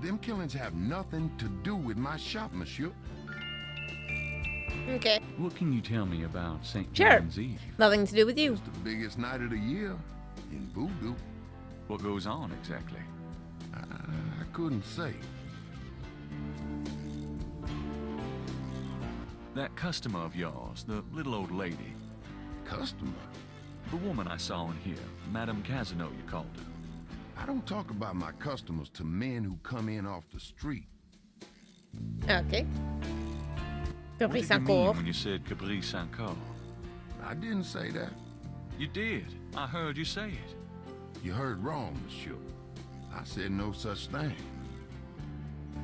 Speaker 6: Them killings have nothing to do with my shop, monsieur.
Speaker 1: Okay.
Speaker 3: What can you tell me about St.
Speaker 1: Sure.
Speaker 3: John's Eve?
Speaker 1: Nothing to do with you.
Speaker 6: It's the biggest night of the year in voodoo.
Speaker 3: What goes on exactly?
Speaker 6: I couldn't say.
Speaker 3: That customer of yours, the little old lady.
Speaker 6: Customer?
Speaker 3: The woman I saw in here, Madame Casino, you called her.
Speaker 6: I don't talk about my customers to men who come in off the street.
Speaker 1: Okay.
Speaker 3: What
Speaker 1: Caprice
Speaker 3: did you mean
Speaker 1: encore.
Speaker 3: when you said Caprice encore?
Speaker 6: I didn't say that.
Speaker 3: You did. I heard you say it.
Speaker 6: You heard wrong, monsieur. I said no such thing.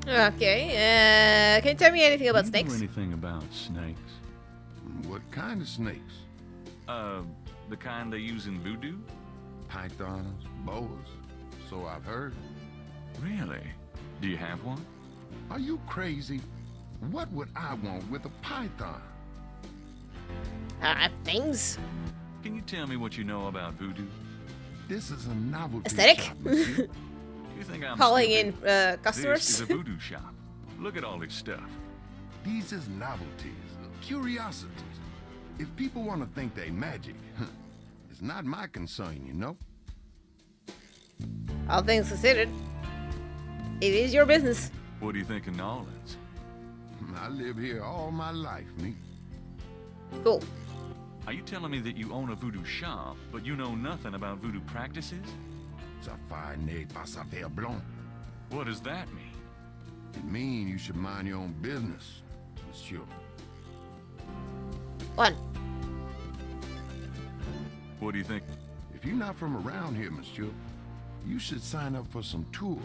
Speaker 1: Okay, can you tell me anything about
Speaker 3: Do you
Speaker 1: snakes?
Speaker 3: know anything about snakes?
Speaker 6: What kind of snakes?
Speaker 3: The kind they use in voodoo?
Speaker 6: Pythons, boas. So I've heard.
Speaker 3: Really? Do you have one?
Speaker 6: Are you crazy? What would I want with a python?
Speaker 1: Things.
Speaker 3: Can you tell me what you know about voodoo?
Speaker 6: This is a novelty
Speaker 1: Aesthetic?
Speaker 6: shop, monsieur.
Speaker 3: You think I'm
Speaker 1: Calling
Speaker 3: stupid?
Speaker 1: in customers?
Speaker 3: This is a voodoo shop. Look at all this stuff.
Speaker 6: These is novelties, curiosities. If people want to think they magic, it's not my concern, you know?
Speaker 1: All things considered, it is your business.
Speaker 3: What do you think of New Orleans?
Speaker 6: I live here all my life, me.
Speaker 1: Cool.
Speaker 3: Are you telling me that you own a voodoo shop, but you know nothing about voodoo practices?
Speaker 6: Ça fait ne pas savoir blanc.
Speaker 3: What does that mean?
Speaker 6: It means you should mind your own business, monsieur.
Speaker 1: One.
Speaker 3: What do you think?
Speaker 6: If you're not from around here, monsieur, you should sign up for some tours.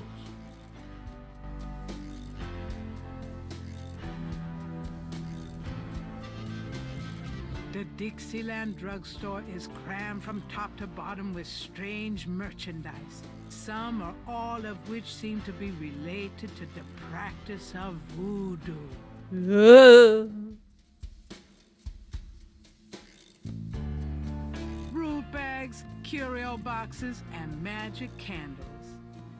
Speaker 5: The Dixieland drugstore is crammed from top to bottom with strange merchandise, some or all of which seem to be related to the practice of voodoo. Root bags, bags, curio boxes, and magic candles.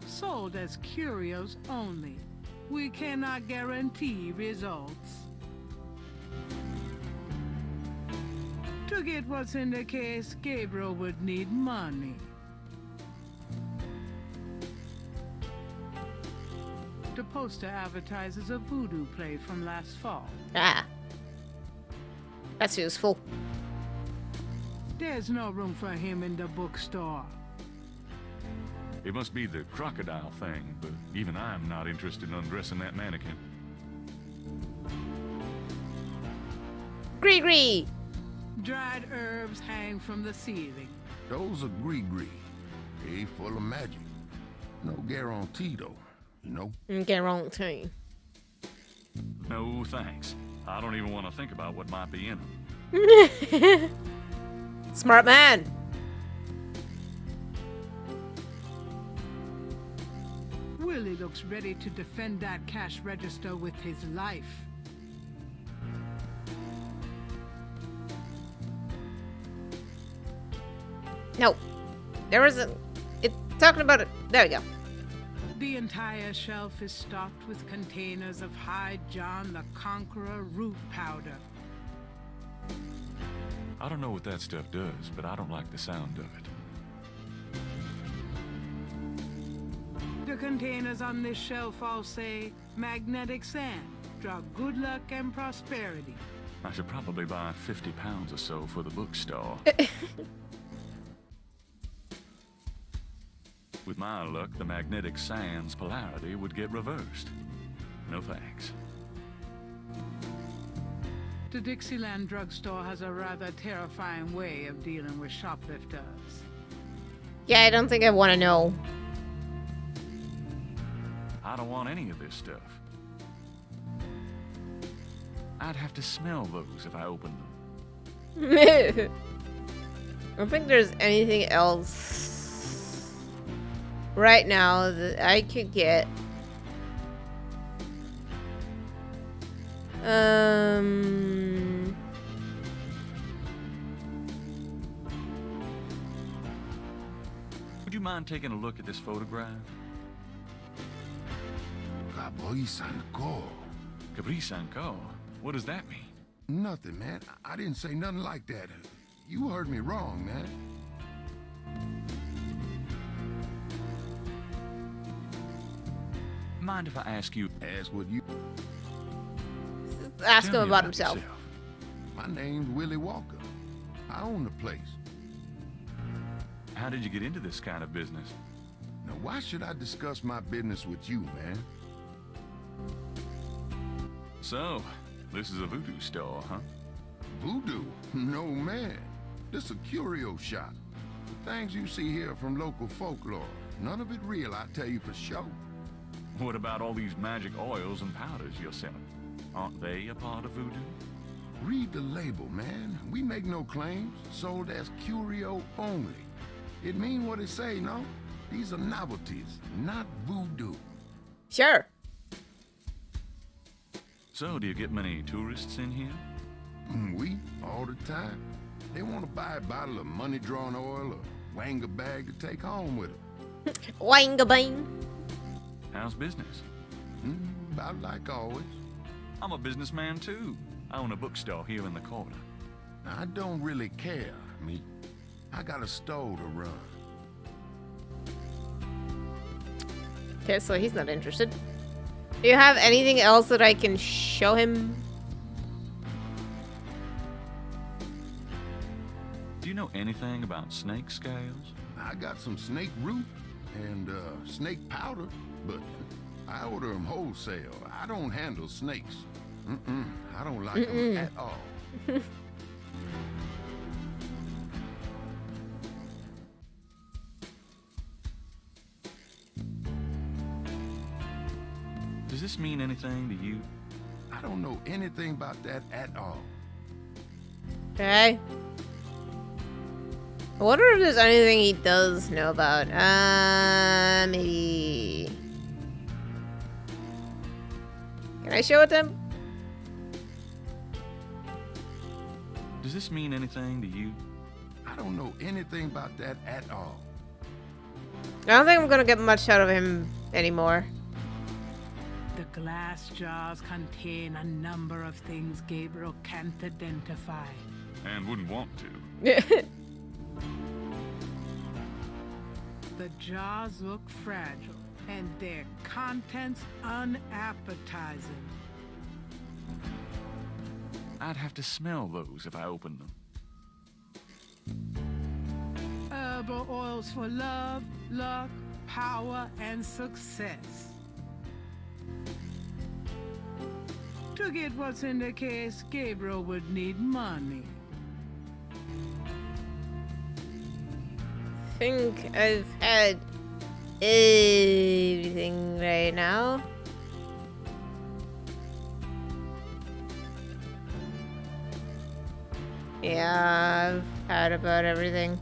Speaker 5: Sold as curios only. We cannot guarantee results. To get what's in the case, Gabriel would need money. The poster advertises a voodoo play from last fall.
Speaker 1: Ah. That's useful.
Speaker 5: There's no room for him in the bookstore.
Speaker 3: It must be the crocodile thing, but even I'm not interested in undressing that mannequin.
Speaker 1: Gree-gree!
Speaker 5: Dried herbs hang from the ceiling.
Speaker 6: Those are gree-gree. They full of magic. No guarantee, though, you know?
Speaker 1: Guarantee.
Speaker 3: No thanks. I don't even want to think about what might be in them.
Speaker 1: Smart man!
Speaker 5: Willie looks ready to defend that cash register with his life.
Speaker 1: No. There isn't. It's talking about it. There we go.
Speaker 5: The entire shelf is stocked with containers of High John the Conqueror root powder.
Speaker 3: I don't know what that stuff does, but I don't like the sound of it.
Speaker 5: The containers on this shelf all say, magnetic sand, draw good luck and prosperity.
Speaker 3: I should probably buy 50 pounds or so for the bookstore. With my luck, the magnetic sand's polarity would get reversed. No thanks.
Speaker 5: The Dixieland drugstore has a rather terrifying way of dealing with shoplifters.
Speaker 1: Yeah, I don't think I want to know.
Speaker 3: I don't want any of this stuff. I'd have to smell those if I opened them.
Speaker 1: I don't think there's anything else right now that I could get.
Speaker 3: Would you mind taking a look at this photograph? Gabriel, what does that mean?
Speaker 6: Nothing, man. I didn't say nothing like that. You heard me wrong, man.
Speaker 3: Mind if I ask you?
Speaker 6: Ask what you...
Speaker 1: Ask
Speaker 3: Tell
Speaker 1: him
Speaker 3: me
Speaker 1: about himself.
Speaker 6: My name's Willie Walker. I own the place.
Speaker 3: How did you get into this kind of business?
Speaker 6: Now, why should I discuss my business with you, man?
Speaker 3: So, this is a voodoo store, huh?
Speaker 6: Voodoo? No, man. This a curio shop. The things you see here from local folklore. None of it real, I tell you for sure.
Speaker 3: What about all these magic oils and powders you're selling? Aren't they a part of voodoo?
Speaker 6: Read the label, man. We make no claims. Sold as curio only. It mean what it say, no? These are novelties, not voodoo.
Speaker 1: Sure.
Speaker 3: So, do you get many tourists in here?
Speaker 6: We, all the time. They want to buy a bottle of money-drawn oil or wang a bag to take home with them.
Speaker 1: Wang-a-bang.
Speaker 3: How's business?
Speaker 6: About like always.
Speaker 3: I'm a businessman too. I own a bookstore here in the quarter.
Speaker 6: I don't really care, me. I got a store to run.
Speaker 1: Okay, so he's not interested. Do you have anything else that I can show him?
Speaker 3: Do you know anything about snake scales?
Speaker 6: I got some snake root and snake powder, but I order them wholesale. I don't handle snakes. I don't like them at all.
Speaker 3: Does this mean anything to you?
Speaker 6: I don't know anything about that at all.
Speaker 1: Okay. I wonder if there's anything he does know about. Maybe. Can I show it to him?
Speaker 3: Does this mean anything to you?
Speaker 6: I don't know anything about that at all.
Speaker 1: I don't think I'm gonna get much out of him anymore.
Speaker 5: The glass jars contain a number of things Gabriel can't identify.
Speaker 3: And wouldn't want to.
Speaker 5: The jars look fragile, and their contents unappetizing.
Speaker 3: I'd have to smell those if I opened them.
Speaker 5: Herbal oils for love, luck, power, and success. To get what's in the case, Gabriel would need money.
Speaker 1: I think I've had everything right now. Yeah, I've had about everything.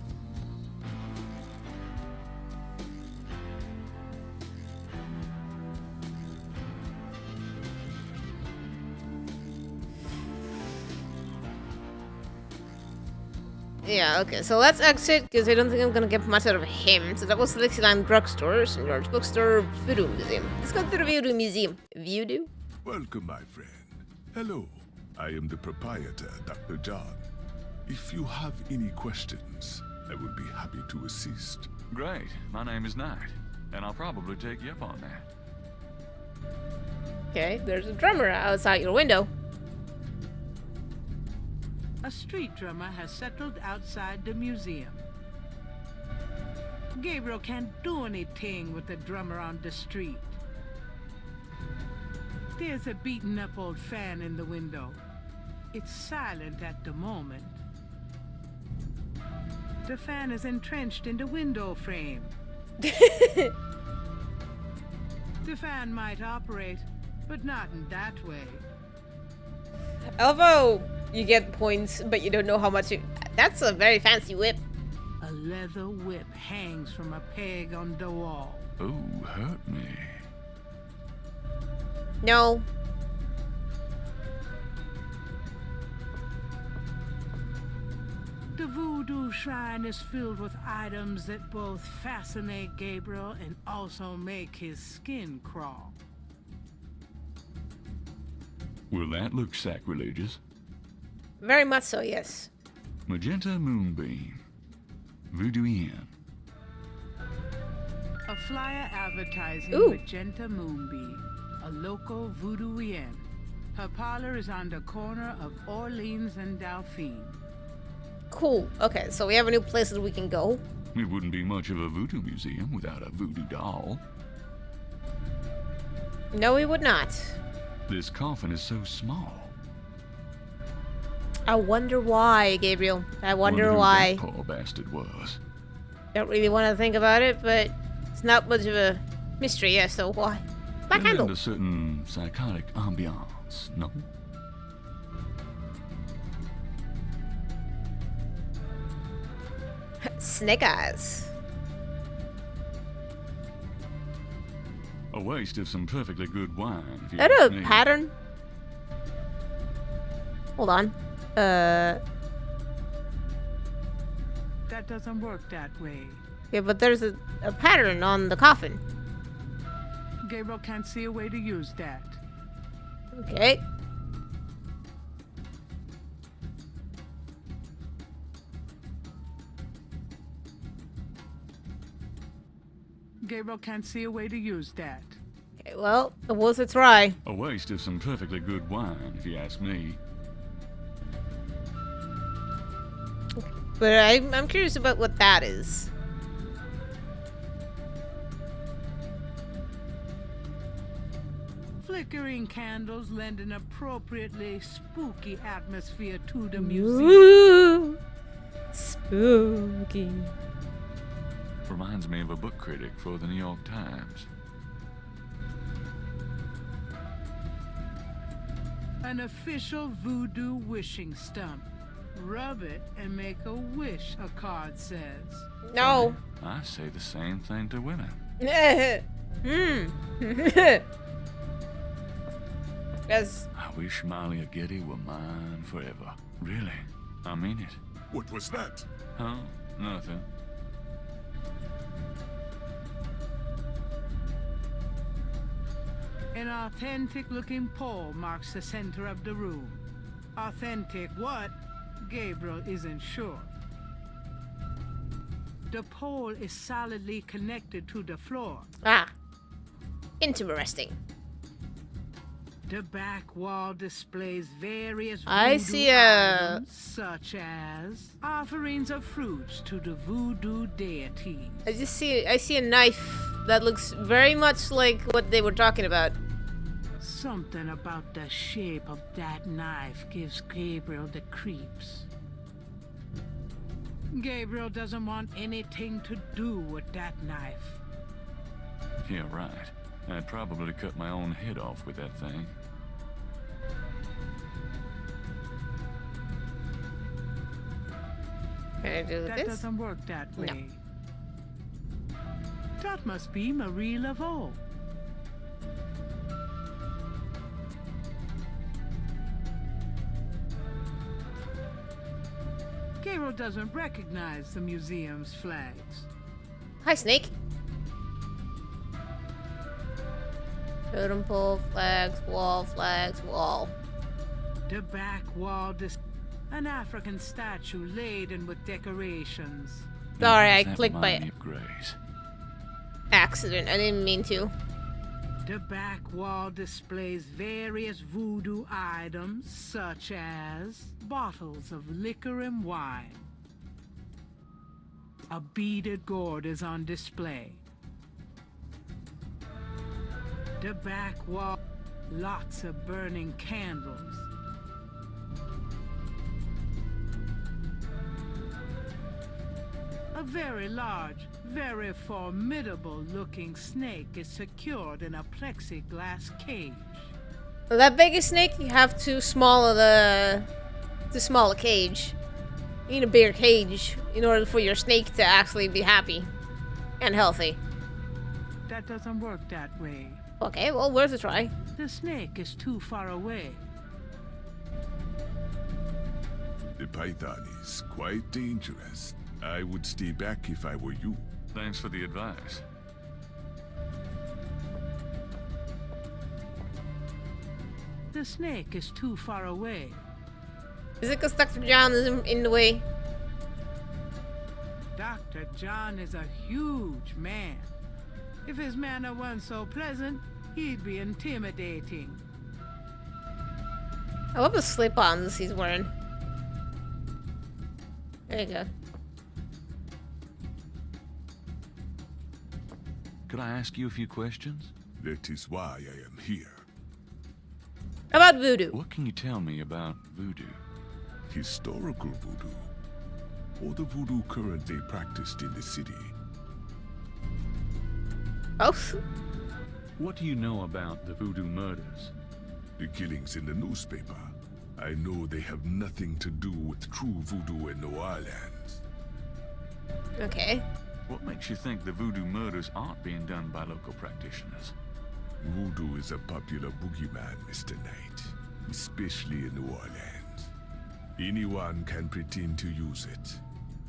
Speaker 1: Yeah, okay, so let's exit, because I don't think I'm gonna get much out of him. So that was Dixieland Drugstore, St. George Bookstore, Voodoo Museum. Let's go to the Voodoo Museum. Voodoo?
Speaker 12: Welcome, my friend. Hello. I am the proprietor, Dr. John. If you have any questions, I would be happy to assist.
Speaker 3: Great. My name is Knight, and I'll probably take you up on that.
Speaker 1: Okay, there's a drummer outside your window.
Speaker 5: A street drummer has settled outside the museum. Gabriel can't do anything with the drummer on the street. There's a beaten up old fan in the window. It's silent at the moment. The fan is entrenched in the window frame. The fan might operate, but not in that way.
Speaker 1: Although you get points, but you don't know how much. That's a very fancy whip.
Speaker 5: A leather whip hangs from a peg on the wall.
Speaker 3: Oh, hurt me.
Speaker 1: No.
Speaker 5: The voodoo shrine is filled with items that both fascinate Gabriel and also make his skin crawl.
Speaker 3: Will that look sacrilegious?
Speaker 1: Very much so, yes.
Speaker 3: Magenta Moonbeam. Voodoo Inn.
Speaker 5: A flyer advertising
Speaker 1: Ooh.
Speaker 5: Magenta Moonbeam, a local voodoo inn. Her parlor is on the corner of Orleans and Dauphine.
Speaker 1: Cool. Okay, so we have a new place that we can go.
Speaker 3: It wouldn't be much of a voodoo museum without a voodoo doll.
Speaker 1: No, we would not.
Speaker 3: This coffin is so small.
Speaker 1: I wonder why, Gabriel. I wonder
Speaker 3: who
Speaker 1: why.
Speaker 3: that poor bastard was.
Speaker 1: Don't really want to think about it, but it's not much of a mystery, yeah, so why? Black
Speaker 3: And
Speaker 1: Handle.
Speaker 3: a certain psychotic ambiance, no?
Speaker 1: Snake Eyes.
Speaker 3: A waste of some perfectly good wine, if you
Speaker 1: Is that
Speaker 3: ask
Speaker 1: a
Speaker 3: me.
Speaker 1: pattern? Hold on.
Speaker 5: That doesn't work that way.
Speaker 1: Yeah, but there's a pattern on the coffin.
Speaker 5: Gabriel can't see a way to use that.
Speaker 1: Okay.
Speaker 5: Gabriel can't see a way to use that.
Speaker 1: Okay, well, it was a try.
Speaker 3: A waste of some perfectly good wine, if you ask me.
Speaker 1: But I'm curious about what that is.
Speaker 5: Flickering candles lend an appropriately spooky atmosphere to the museum.
Speaker 1: Ooh, spooky.
Speaker 3: Reminds me of a book critic for the New York Times.
Speaker 5: An official voodoo wishing stump. Rub it and make a wish, a card says.
Speaker 1: No.
Speaker 3: I say the same thing to women.
Speaker 1: Yes.
Speaker 3: I wish Malia Getty were mine forever. Really, I mean it.
Speaker 12: What was that?
Speaker 3: Huh? Nothing.
Speaker 5: An authentic-looking pole marks the center of the room. Authentic what? Gabriel isn't sure. The pole is solidly connected to the floor.
Speaker 1: Ah. Interesting.
Speaker 5: The back wall displays various
Speaker 1: I
Speaker 5: voodoo
Speaker 1: see a...
Speaker 5: items, such as offerings of fruits to the voodoo deities.
Speaker 1: I see a knife that looks very much like what they were talking about.
Speaker 5: Something about the shape of that knife gives Gabriel the creeps. Gabriel doesn't want anything to do with that knife.
Speaker 3: Yeah, right. I'd probably cut my own head off with that thing.
Speaker 1: Can I do
Speaker 5: That
Speaker 1: this?
Speaker 5: doesn't work that way.
Speaker 1: No.
Speaker 5: That must be Marie Laveau. Gabriel doesn't recognize the museum's flags.
Speaker 1: Hi, Snake. Totem pole, flags, wall.
Speaker 5: The back wall an African statue laden with decorations.
Speaker 1: Sorry, I
Speaker 3: That
Speaker 1: clicked
Speaker 3: remind
Speaker 1: by
Speaker 3: me of Grace.
Speaker 1: accident. I didn't mean to.
Speaker 5: The back wall displays various voodoo items, such as bottles of liquor and wine. A beaded gourd is on display. The back wall, lots of burning candles. A very large, very formidable-looking snake is secured in a plexiglass cage.
Speaker 1: That big a snake, you have too small a cage. You need a bigger cage in order for your snake to actually be happy and healthy.
Speaker 5: That doesn't work that way.
Speaker 1: Okay, well, worth a try.
Speaker 5: The snake is too far away.
Speaker 12: The python is quite dangerous. I would stay back if I were you.
Speaker 3: Thanks for the advice.
Speaker 5: The snake is too far away.
Speaker 1: Is it because Dr. John is in the way?
Speaker 5: Dr. John is a huge man. If his manner weren't so pleasant, he'd be intimidating.
Speaker 1: I love the slip-ons he's wearing. There you go.
Speaker 3: Could I ask you a few questions?
Speaker 12: That is why I am here.
Speaker 1: About voodoo.
Speaker 3: What can you tell me about voodoo?
Speaker 12: Historical voodoo, or the voodoo currently practiced in the city.
Speaker 1: Both?
Speaker 3: What do you know about the voodoo murders?
Speaker 12: The killings in the newspaper. I know they have nothing to do with true voodoo in New Orleans.
Speaker 1: Okay.
Speaker 3: What makes you think the voodoo murders aren't being done by local practitioners?
Speaker 12: Voodoo is a popular boogeyman, Mr. Knight, especially in New Orleans. Anyone can pretend to use it,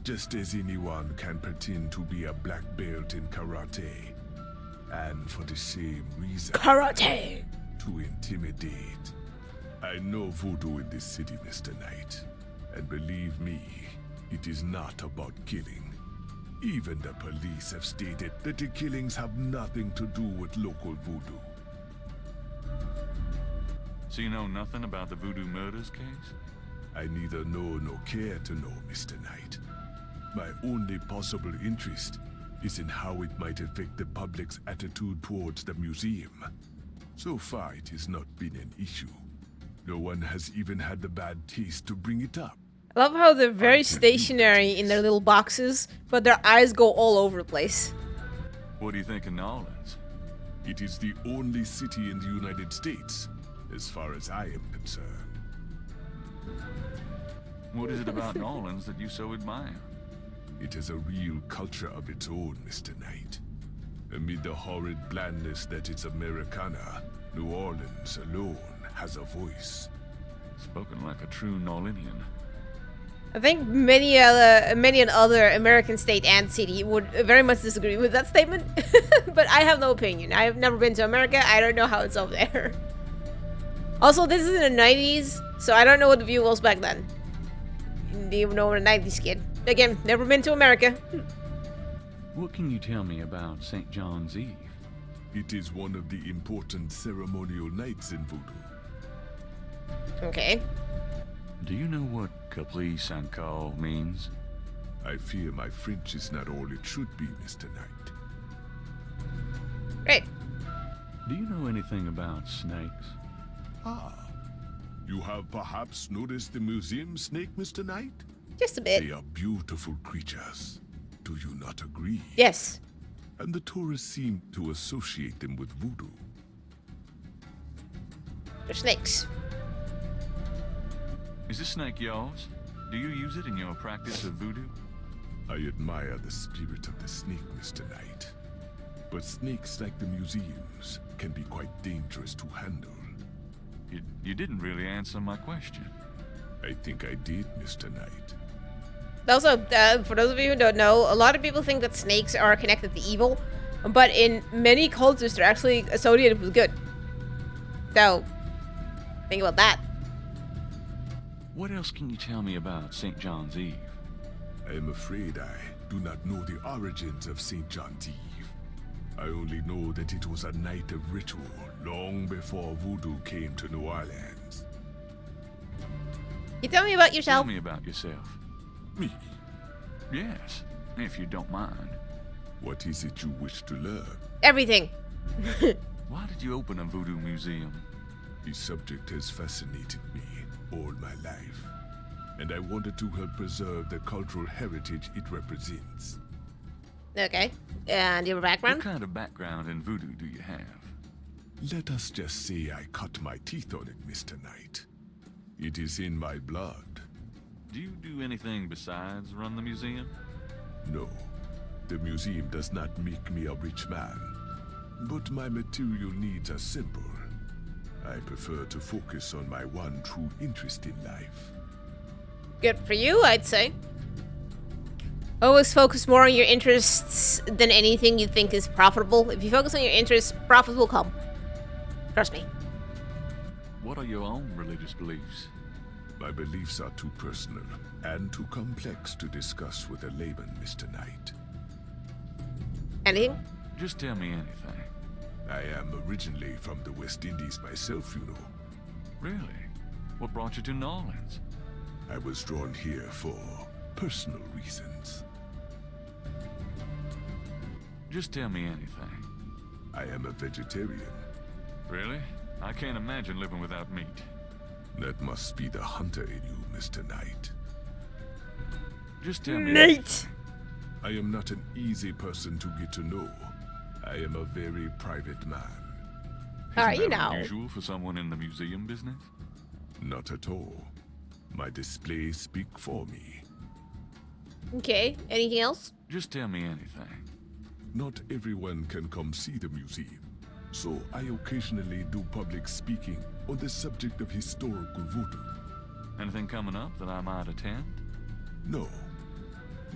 Speaker 12: just as anyone can pretend to be a black belt in karate. And for the same reason...
Speaker 1: Karate!
Speaker 12: To intimidate. I know voodoo in this city, Mr. Knight. And believe me, it is not about killing. Even the police have stated that the killings have nothing to do with local voodoo.
Speaker 3: So you know nothing about the voodoo murders case?
Speaker 12: I neither know nor care to know, Mr. Knight. My only possible interest is in how it might affect the public's attitude towards the museum. So far, it has not been an issue. No one has even had the bad taste to bring it up.
Speaker 1: I love how they're very stationary in their little boxes, but their eyes go all over the place.
Speaker 3: What do you think of New Orleans?
Speaker 12: It is the only city in the United States, as far as I am concerned.
Speaker 3: What is it about New Orleans that you so admire?
Speaker 12: It has a real culture of its own, Mr. Knight. Amid the horrid blandness that is Americana, New Orleans alone has a voice.
Speaker 3: Spoken like a true New Orleanian.
Speaker 1: I think many other American state and city would very much disagree with that statement. But I have no opinion. I have never been to America. I don't know how it's over there. Also, this is in the 90s, so I don't know what the view was back then. Didn't even know I'm a 90s kid. Again, never been to America.
Speaker 3: What can you tell me about St. John's Eve?
Speaker 12: It is one of the important ceremonial nights in voodoo.
Speaker 1: Okay.
Speaker 3: Do you know what Caprice and Call means?
Speaker 12: I fear my French is not all it should be, Mr. Knight.
Speaker 1: Great.
Speaker 3: Do you know anything about snakes?
Speaker 12: Ah. You have perhaps noticed the museum snake, Mr. Knight?
Speaker 1: Just a bit.
Speaker 12: They are beautiful creatures. Do you not agree?
Speaker 1: Yes.
Speaker 12: And the tourists seem to associate them with voodoo.
Speaker 1: They're snakes.
Speaker 3: Is this snake yours? Do you use it in your practice of voodoo?
Speaker 12: I admire the spirit of the snake, Mr. Knight. But snakes like the museums can be quite dangerous to handle.
Speaker 3: You didn't really answer my question.
Speaker 12: I think I did, Mr. Knight.
Speaker 1: Also, for those of you who don't know, a lot of people think that snakes are connected to evil, but in many cultures they're actually associated with good. So, think about that.
Speaker 3: What else can you tell me about St. John's Eve?
Speaker 12: I am afraid I do not know the origins of St. John's Eve. I only know that it was a night of ritual long before voodoo came to New Orleans.
Speaker 1: You tell me about yourself.
Speaker 3: Tell me about yourself.
Speaker 12: Me?
Speaker 3: Yes, if you don't mind.
Speaker 12: What is it you wish to learn?
Speaker 1: Everything.
Speaker 3: Why did you open a voodoo museum?
Speaker 12: The subject has fascinated me all my life, and I wanted to help preserve the cultural heritage it represents.
Speaker 1: Okay. And your background?
Speaker 3: What kind of background in voodoo do you have?
Speaker 12: Let us just say I cut my teeth on it, Mr. Knight. It is in my blood.
Speaker 3: Do you do anything besides run the museum?
Speaker 12: No. The museum does not make me a rich man. But my material needs are simple. I prefer to focus on my one true interest in life.
Speaker 1: Good for you, I'd say. Always focus more on your interests than anything you think is profitable. If you focus on your interests, profits will come. Trust me.
Speaker 3: What are your own religious beliefs?
Speaker 12: My beliefs are too personal and too complex to discuss with a layman, Mr. Knight.
Speaker 1: Anything?
Speaker 3: Just tell me anything.
Speaker 12: I am originally from the West Indies myself, you know.
Speaker 3: Really? What brought you to New Orleans?
Speaker 12: I was drawn here for personal reasons.
Speaker 3: Just tell me anything.
Speaker 12: I am a vegetarian.
Speaker 3: Really? I can't imagine living without meat.
Speaker 12: That must be the hunter in you, Mr. Knight.
Speaker 3: Just tell me.
Speaker 1: Nate!
Speaker 12: I am not an easy person to get to know. I am a very private man.
Speaker 1: Alright, you
Speaker 3: Isn't that
Speaker 1: know.
Speaker 3: unusual for someone in the museum business?
Speaker 12: Not at all. My displays speak for me.
Speaker 1: Okay, anything else?
Speaker 3: Just tell me anything.
Speaker 12: Not everyone can come see the museum, so I occasionally do public speaking on the subject of historical voodoo.
Speaker 3: Anything coming up that I might attend?
Speaker 12: No.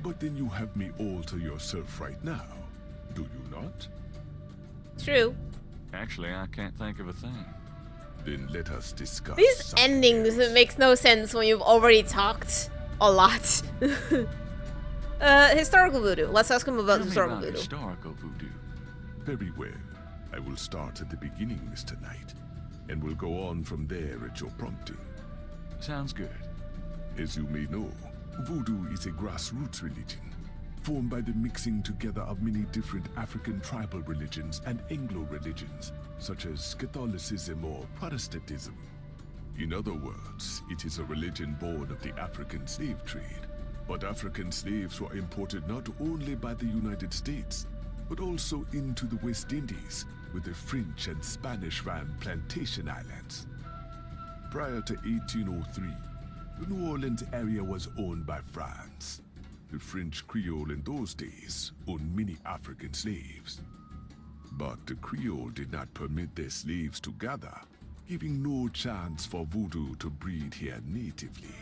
Speaker 12: But then you have me all to yourself right now, do you not?
Speaker 1: True.
Speaker 3: Actually, I can't think of a thing.
Speaker 12: Then let us discuss.
Speaker 1: These
Speaker 12: something
Speaker 1: endings,
Speaker 12: else.
Speaker 1: it makes no sense when you've already talked a lot. Historical voodoo. Let's ask him about
Speaker 3: Tell me
Speaker 1: historical
Speaker 3: about
Speaker 1: voodoo.
Speaker 3: historical voodoo.
Speaker 12: Very well. I will start at the beginning, Mr. Knight, and will go on from there at your prompting.
Speaker 3: Sounds good.
Speaker 12: As you may know, voodoo is a grassroots religion, formed by the mixing together of many different African tribal religions and Anglo religions, such as Catholicism or Protestantism. In other words, it is a religion born of the African slave trade. But African slaves were imported not only by the United States, but also into the West Indies, where the French and Spanish ran plantation islands. Prior to 1803, the New Orleans area was owned by France. The French Creole in those days owned many African slaves. But the Creole did not permit their slaves to gather, giving no chance for voodoo to breed here natively.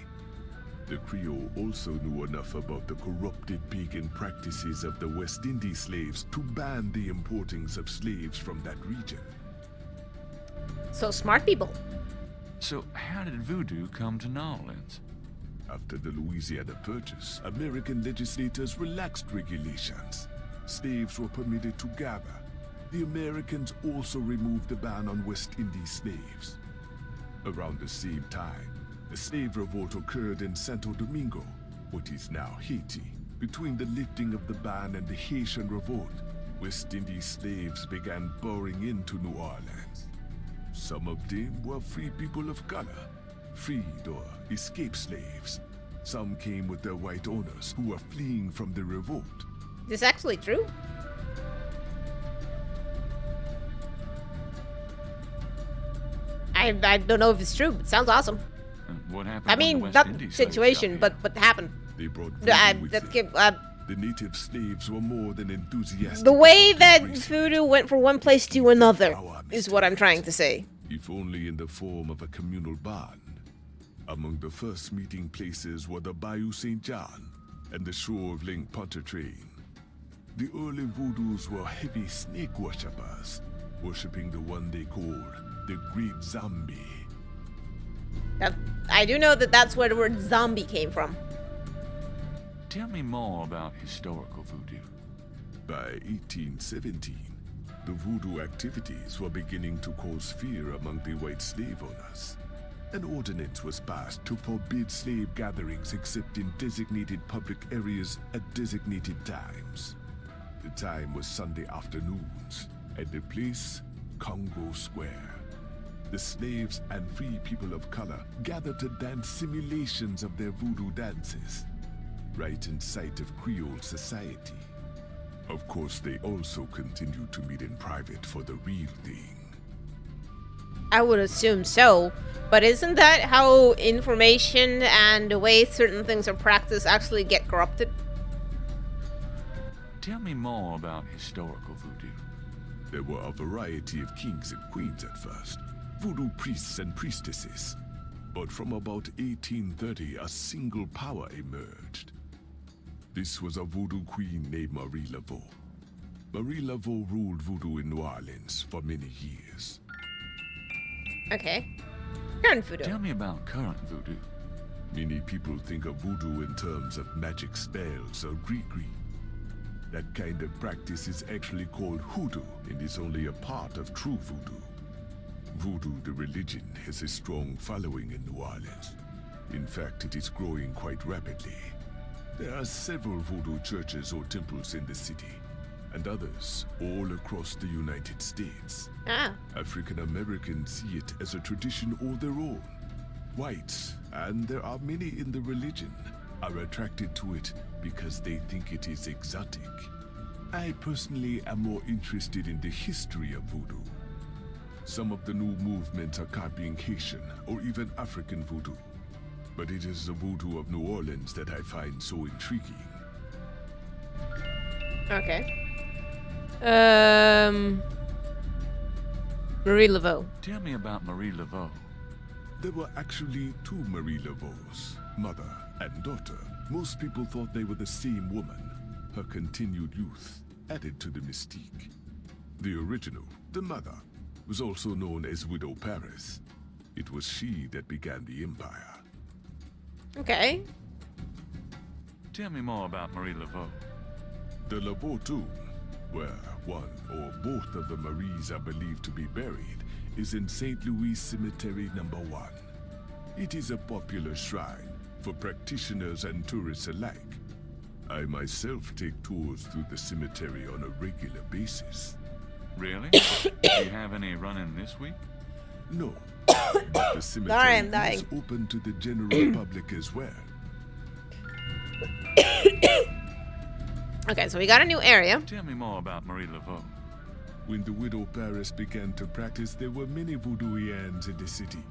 Speaker 12: The Creole also knew enough about the corrupted pagan practices of the West Indies slaves to ban the importings of slaves from that region.
Speaker 1: So smart people.
Speaker 3: So how did voodoo come to New Orleans?
Speaker 12: After the Louisiana Purchase, American legislators relaxed regulations. Slaves were permitted to gather. The Americans also removed the ban on West Indies slaves. Around the same time, a slave revolt occurred in Santo Domingo, what is now Haiti. Between the lifting of the ban and the Haitian revolt, West Indies slaves began pouring into New Orleans. Some of them were free people of color, freed or escaped slaves. Some came with their white owners who were fleeing from the revolt.
Speaker 1: Is this actually true? I don't know if it's true, but it sounds awesome.
Speaker 3: What happened?
Speaker 1: I mean, not situation, but happened.
Speaker 12: They brought the native slaves were more than enthusiastic.
Speaker 1: The way that voodoo went from one place to another is what I'm trying to say.
Speaker 12: If only in the form of a communal bond. Among the first meeting places were the Bayou St. John and the Shore of Lake Pontchartrain. The early voodoos were heavy snake worshippers, worshipping the one they called the Great Zombie.
Speaker 1: I do know that that's where the word zombie came from.
Speaker 3: Tell me more about historical voodoo.
Speaker 12: By 1817, the voodoo activities were beginning to cause fear among the white slave owners. An ordinance was passed to forbid slave gatherings except in designated public areas at designated times. The time was Sunday afternoons, and the place, Congo Square. The slaves and free people of color gathered to dance simulations of their voodoo dances, right in sight of Creole society. Of course, they also continued to meet in private for the real thing.
Speaker 1: I would assume so, but isn't that how information and the way certain things are practiced actually get corrupted?
Speaker 3: Tell me more about historical voodoo.
Speaker 12: There were a variety of kings and queens at first, voodoo priests and priestesses. But from about 1830, a single power emerged. This was a voodoo queen named Marie Laveau. Marie Laveau ruled voodoo in New Orleans for many years.
Speaker 1: Okay. Current voodoo.
Speaker 3: Tell me about current voodoo.
Speaker 12: Many people think of voodoo in terms of magic spells or gree-gree. That kind of practice is actually called hoodoo and is only a part of true voodoo. Voodoo, the religion, has a strong following in New Orleans. In fact, it is growing quite rapidly. There are several voodoo churches or temples in the city, and others all across the United States. African Americans see it as a tradition all their own. Whites, and there are many in the religion, are attracted to it because they think it is exotic. I personally am more interested in the history of voodoo. Some of the new movements are copying Haitian or even African voodoo, but it is the voodoo of New Orleans that I find so intriguing.
Speaker 1: Okay. Marie Laveau.
Speaker 3: Tell me about Marie Laveau.
Speaker 12: There were actually two Marie Laveaux, mother and daughter. Most people thought they were the same woman. Her continued youth added to the mystique. The original, the mother, was also known as Widow Paris. It was she that began the empire.
Speaker 1: Okay.
Speaker 3: Tell me more about Marie Laveau.
Speaker 12: The Laveau tomb, where one or both of the Maries are believed to be buried, is in St. Louis Cemetery No. 1. It is a popular shrine for practitioners and tourists alike. I myself take tours through the cemetery on a regular basis.
Speaker 3: Really? Do you have any running this week?
Speaker 12: No, but the cemetery is open to the general public as well.
Speaker 1: Okay, so we got a new area.
Speaker 3: Tell me more about Marie Laveau.
Speaker 12: When the Widow Paris began to practice, there were many voodooians in the city.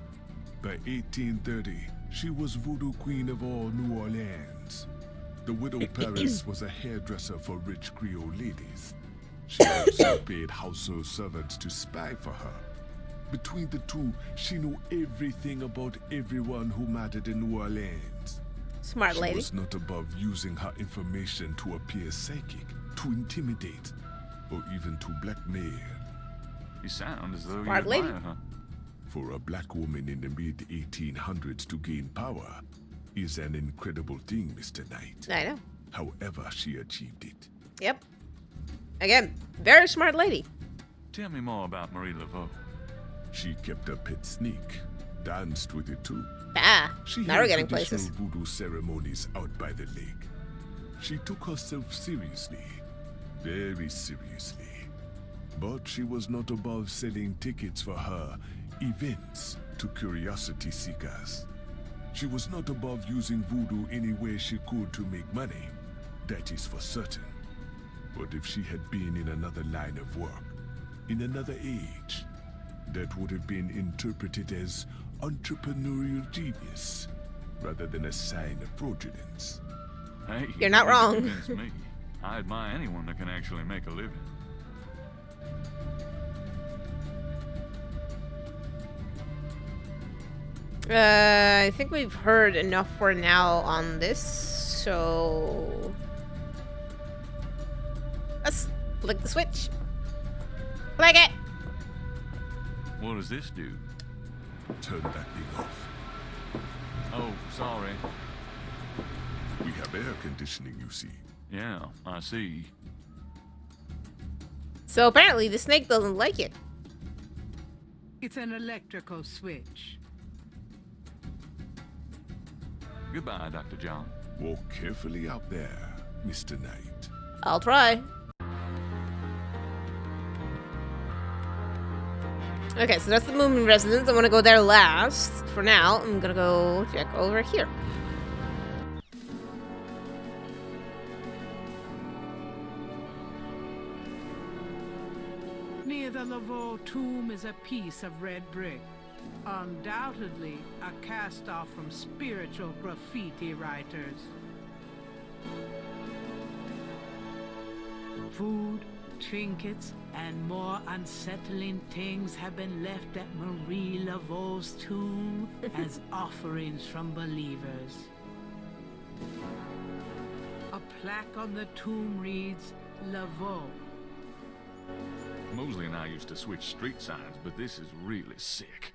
Speaker 12: By 1830, she was voodoo queen of all New Orleans. The Widow Paris was a hairdresser for rich Creole ladies. She also paid household servants to spy for her. Between the two, she knew everything about everyone who mattered in New Orleans.
Speaker 1: Smart
Speaker 12: She
Speaker 1: lady.
Speaker 12: was not above using her information to appear psychic, to intimidate, or even to blackmail.
Speaker 3: You sound as though
Speaker 1: Smart
Speaker 3: you
Speaker 1: lady.
Speaker 3: admire her.
Speaker 12: For a black woman in the mid-1800s to gain power is an incredible thing, Mr. Knight.
Speaker 1: I know.
Speaker 12: However she achieved it.
Speaker 1: Yep. Again, very smart lady.
Speaker 3: Tell me more about Marie Laveau.
Speaker 12: She kept a pet snake, danced with it too.
Speaker 1: Ah,
Speaker 12: She
Speaker 1: now we're
Speaker 12: held
Speaker 1: getting
Speaker 12: traditional
Speaker 1: places.
Speaker 12: voodoo ceremonies out by the lake. She took herself seriously, very seriously. But she was not above selling tickets for her events to curiosity seekers. She was not above using voodoo any way she could to make money. That is for certain. But if she had been in another line of work, in another age, that would have been interpreted as entrepreneurial genius, rather than a sign of fraudulence.
Speaker 3: Hey,
Speaker 1: You're not
Speaker 3: you
Speaker 1: wrong.
Speaker 3: convinced me. I admire anyone that can actually make a living.
Speaker 1: I think we've heard enough for now on this, so let's flick the switch. Flick it.
Speaker 3: What does this do?
Speaker 12: Turn that thing off.
Speaker 3: Oh, sorry.
Speaker 12: We have air conditioning, you see.
Speaker 3: Yeah, I see.
Speaker 1: So apparently the snake doesn't like it.
Speaker 5: It's an electrical switch.
Speaker 3: Goodbye, Dr. John.
Speaker 12: Walk carefully out there, Mr. Knight.
Speaker 1: I'll try. Okay, so that's the Moomin residence. I want to go there last. For now, I'm gonna go check over here.
Speaker 5: Near the Laveau tomb is a piece of red brick. Undoubtedly a cast-off from spiritual graffiti writers. Food, trinkets, and more unsettling things have been left at Marie Laveau's tomb as offerings from believers. A plaque on the tomb reads, Laveau.
Speaker 3: Mosley and I used to switch street signs, but this is really sick.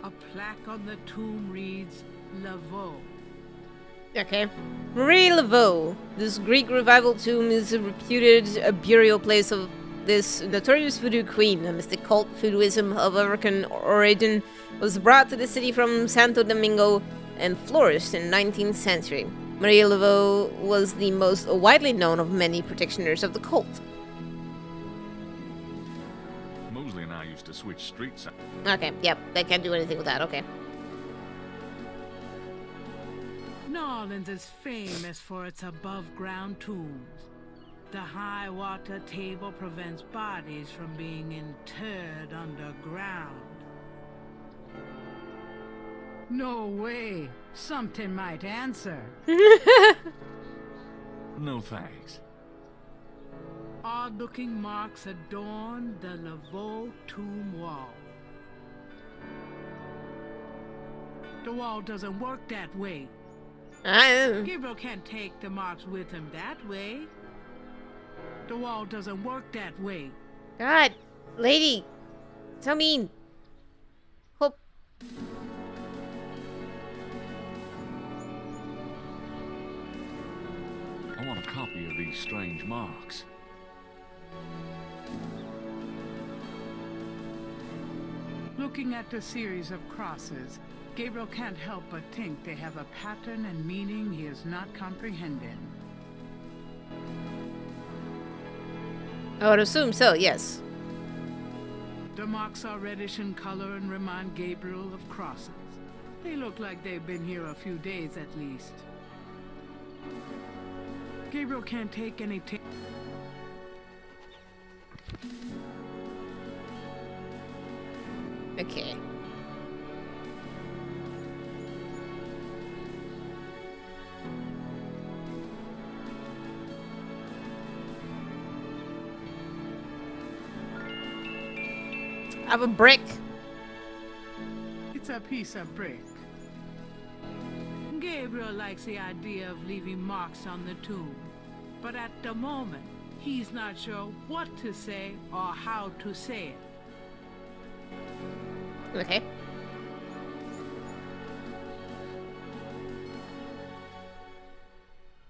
Speaker 5: A plaque on the tomb reads, Laveau.
Speaker 1: Okay. Marie Laveau. This Greek revival tomb is a reputed burial place of this notorious voodoo queen. A mystic cult voodooism of African origin was brought to the city from Santo Domingo and flourished in the 19th century. Marie Laveau was the most widely known of many practitioners of the cult.
Speaker 3: Mosley and I used to switch street signs.
Speaker 1: Okay, yep, they can't do anything with that, okay.
Speaker 5: New Orleans is famous for its above-ground tombs. The high water table prevents bodies from being interred underground. No way. Something might answer.
Speaker 3: No thanks.
Speaker 5: Odd-looking marks adorn the Laveau tomb wall. The wall doesn't work that way. Gabriel can't take the marks with him that way. The wall doesn't work that way.
Speaker 1: God, lady, so mean. Hope.
Speaker 3: I want a copy of these strange marks.
Speaker 5: Looking at the series of crosses, Gabriel can't help but think they have a pattern and meaning he is not comprehending.
Speaker 1: I would assume so, yes.
Speaker 5: The marks are reddish in color and remind Gabriel of crosses. They look like they've been here a few days at least. Gabriel can't take any
Speaker 1: Okay. I have a brick.
Speaker 5: It's It's a piece of brick. Gabriel likes the idea of leaving marks on the tomb, but at the moment, he's not sure what to say or how to say it.
Speaker 1: Okay.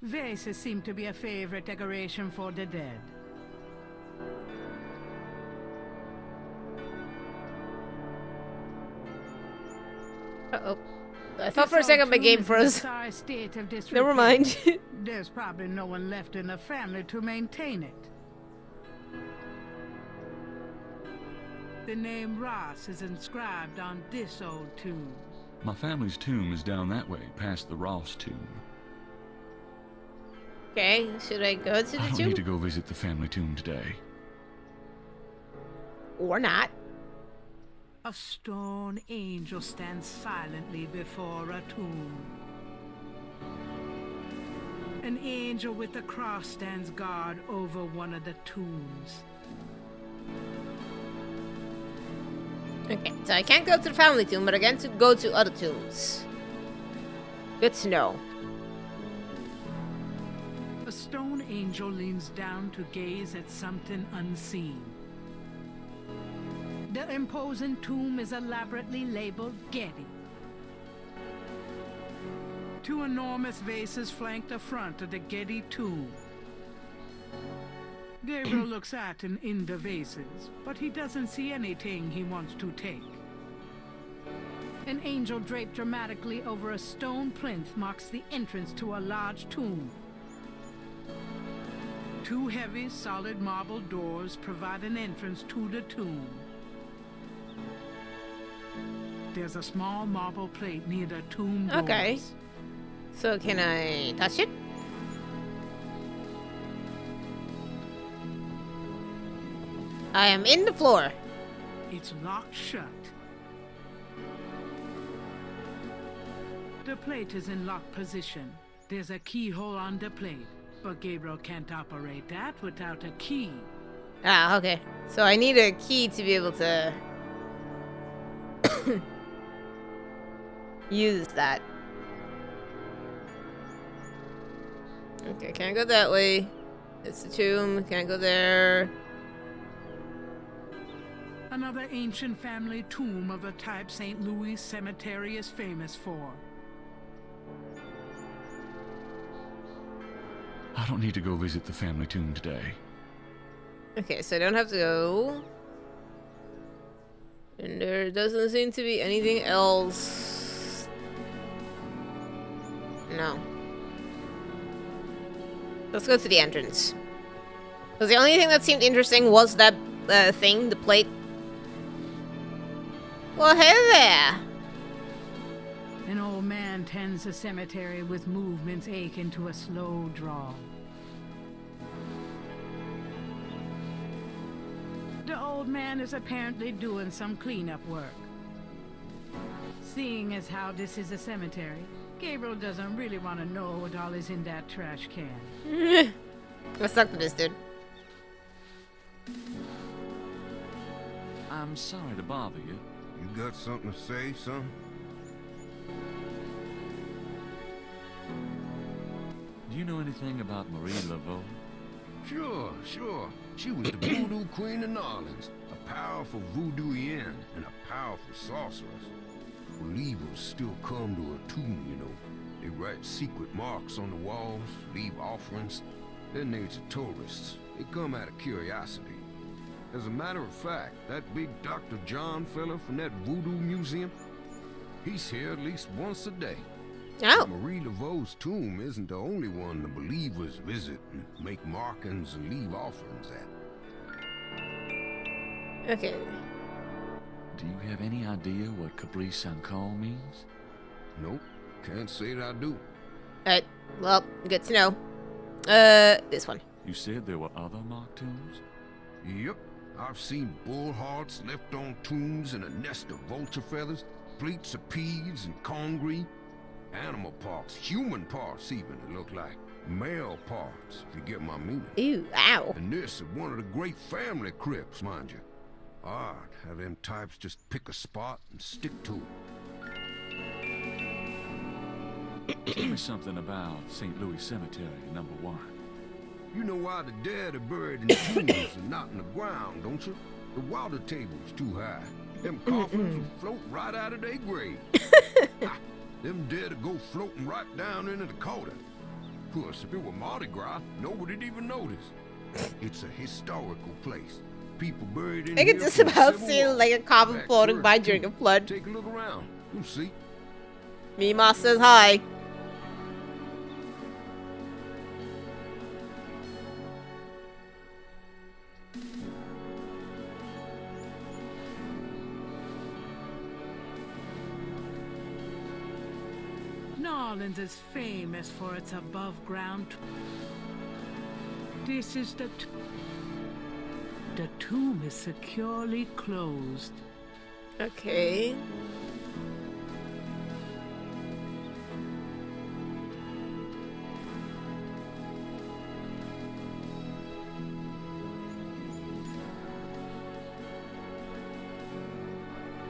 Speaker 5: Vases seem to be a favorite decoration for the dead.
Speaker 1: Uh-oh. I thought for a second my game froze. Never mind.
Speaker 5: There's probably no one left in the family to maintain it. The name Ross is inscribed on this old tomb.
Speaker 3: My family's tomb is down that way, past the Ross tomb.
Speaker 1: Okay, should I go to the tomb?
Speaker 3: I don't need to go visit the family tomb today.
Speaker 1: Or not.
Speaker 5: A stone angel stands silently before a tomb. An angel with a cross stands guard over one of the tombs.
Speaker 1: Okay, so I can't go to the family tomb, but I can go to other tombs. Good to know.
Speaker 5: A stone angel leans down to gaze at something unseen. The imposing tomb is elaborately labeled Getty. Two enormous vases flank the front of the Getty tomb. Gabriel looks at and in the vases, but he doesn't see anything he wants to take. An angel draped dramatically over a stone plinth marks the entrance to a large tomb. Two heavy, solid marble doors provide an entrance to the tomb. There's a small marble plate near the tomb doors.
Speaker 1: Okay. So can I touch it? I am in the floor.
Speaker 5: It's locked shut. The plate is in locked position. There's a keyhole on the plate, but Gabriel can't operate that without a key.
Speaker 1: Ah, okay. So I need a key to be able to use that. Okay, can't go that way. It's the tomb. Can't go there.
Speaker 5: Another ancient family tomb of the type St. Louis Cemetery is famous for.
Speaker 3: I don't need to go visit the family tomb today.
Speaker 1: Okay, so I don't have to go. And there doesn't seem to be anything else. No. Let's go to the entrance. Because the only thing that seemed interesting was that thing, the plate. Well, hey there!
Speaker 5: An old man tends the cemetery with movements akin to a slow draw. The old man is apparently doing some cleanup work. Seeing as how this is a cemetery, Gabriel doesn't really want to know what all is in that trash can.
Speaker 1: What's up with this dude?
Speaker 3: I'm sorry to bother you.
Speaker 6: You got something to say, son?
Speaker 3: Do you know anything about Marie Laveau?
Speaker 6: Sure. She was the voodoo queen of New Orleans, a powerful voodooian and a powerful sorceress. Believers still come to her tomb, you know. They write secret marks on the walls, leave offerings. They're nature tourists. They come out of curiosity. As a matter of fact, that big Dr. John fella from that voodoo museum, he's here at least once a day.
Speaker 1: Oh.
Speaker 6: Marie Laveau's tomb isn't the only one the believers visit and make markings and leave offerings at.
Speaker 1: Okay.
Speaker 3: Do you have any idea what Capri San Call means?
Speaker 6: Nope, can't say that I do.
Speaker 1: Alright, well, good to know. This one.
Speaker 3: You said there were other mock tombs?
Speaker 6: Yep, I've seen bull hearts left on tombs and a nest of vulture feathers, plates of peas and congreve, animal parts, human parts even, it looked like. Male parts, if you get my meaning.
Speaker 1: Ew, ow.
Speaker 6: And this is one of the great family crypts, mind you. Odd how them types just pick a spot and stick to it.
Speaker 3: Tell me something about St. Louis Cemetery, number 1.
Speaker 6: You know why the dead are buried in tombs and not in the ground, don't you? The water table's too high. Them coffins will float right out of their grave. Them dead will go floating right down into the Dakota. Of course, if it were Mardi Gras, nobody'd even notice. It's a historical place. People buried in
Speaker 1: I
Speaker 6: here
Speaker 1: can just
Speaker 6: from the
Speaker 1: about
Speaker 6: Civil
Speaker 1: see
Speaker 6: War.
Speaker 1: like a coffin
Speaker 6: Back
Speaker 1: floating
Speaker 6: first,
Speaker 1: by
Speaker 6: too.
Speaker 1: during a flood.
Speaker 6: Take a look around. You'll see.
Speaker 1: Mima says hi.
Speaker 5: New Orleans is famous for its above-ground. This is the tomb is securely closed.
Speaker 1: Okay.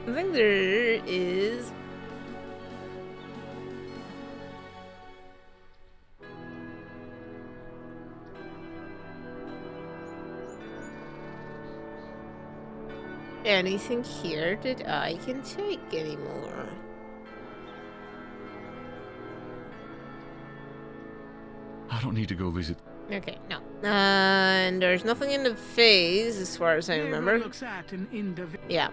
Speaker 1: I think there is. Anything here that I can take anymore?
Speaker 3: I don't need to go visit.
Speaker 1: Okay, no. And there's nothing in the phase as far as I remember.
Speaker 5: Looks at an individual.
Speaker 1: Yeah.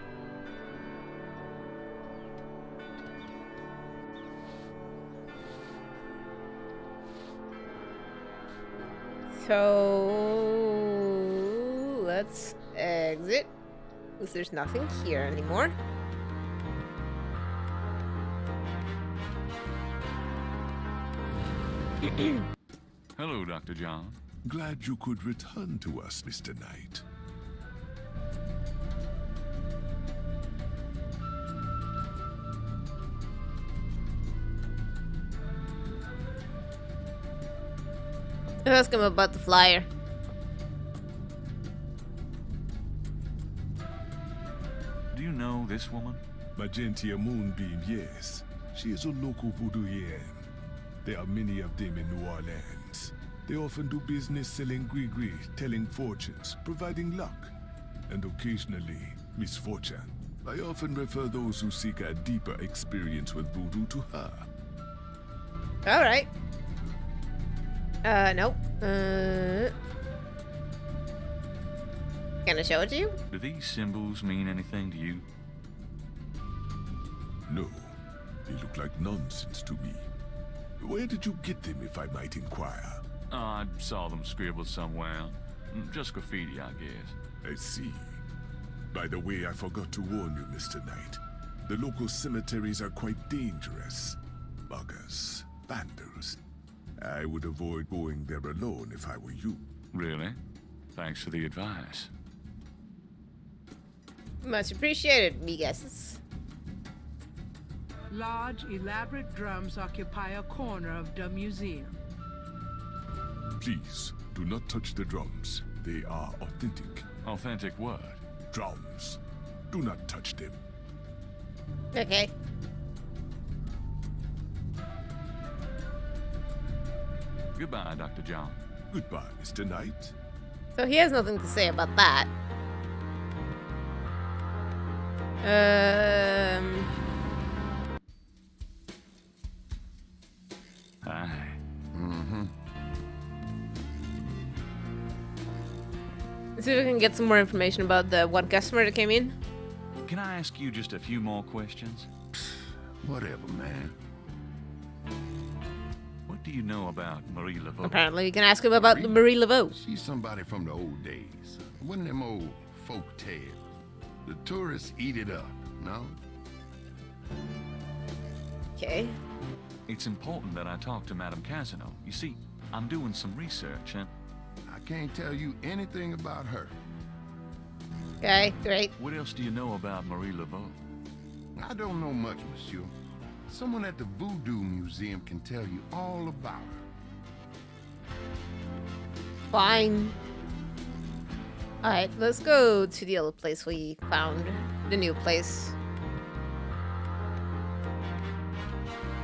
Speaker 1: So let's exit. Because there's nothing here anymore.
Speaker 3: Hello, Dr. John.
Speaker 12: Glad you could return to us, Mr. Knight.
Speaker 1: Ask him about the flyer.
Speaker 3: Do you know this woman?
Speaker 12: Magentia Moonbeam, yes. She is a local voodooian. There are many of them in New Orleans. They often do business selling gris-gris, telling fortunes, providing luck, and occasionally misfortune. I often refer those who seek a deeper experience with voodoo to her.
Speaker 1: Alright. Nope. Can I show it to you?
Speaker 3: Do these symbols mean anything to you?
Speaker 12: No, they look like nonsense to me. Where did you get them, if I might inquire?
Speaker 3: Oh, I saw them scribbled somewhere. Just graffiti, I guess.
Speaker 12: I see. By the way, I forgot to warn you, Mr. Knight. The local cemeteries are quite dangerous. Muggers, vandals. I would avoid going there alone if I were you.
Speaker 3: Really? Thanks for the advice.
Speaker 1: Much appreciated, me guesses.
Speaker 5: Large, elaborate drums occupy a corner of the museum.
Speaker 12: Please, do not touch the drums. They are authentic.
Speaker 3: Authentic what?
Speaker 12: Drums. Do not touch them.
Speaker 1: Okay.
Speaker 3: Goodbye, Dr. John.
Speaker 12: Goodbye, Mr. Knight.
Speaker 1: So he has nothing to say about that.
Speaker 3: Hi.
Speaker 1: Let's see if we can get some more information about the one customer that came in.
Speaker 3: Can I ask you just a few more questions?
Speaker 6: Whatever, man.
Speaker 3: What do you know about Marie Laveau?
Speaker 1: Apparently, we can ask him about the Marie Laveau.
Speaker 6: She's somebody from the old days. One of them old folk tales. The tourists eat it up, no?
Speaker 1: Okay.
Speaker 3: It's important that I talk to Madame Casino. You see, I'm doing some research, and
Speaker 6: I can't tell you anything about her.
Speaker 1: Okay, great.
Speaker 3: what else do you know about Marie Laveau?
Speaker 6: I don't know much, monsieur. Someone at the Voodoo Museum can tell you all about her.
Speaker 1: Fine. Alright, let's go to the other place we found. The new place.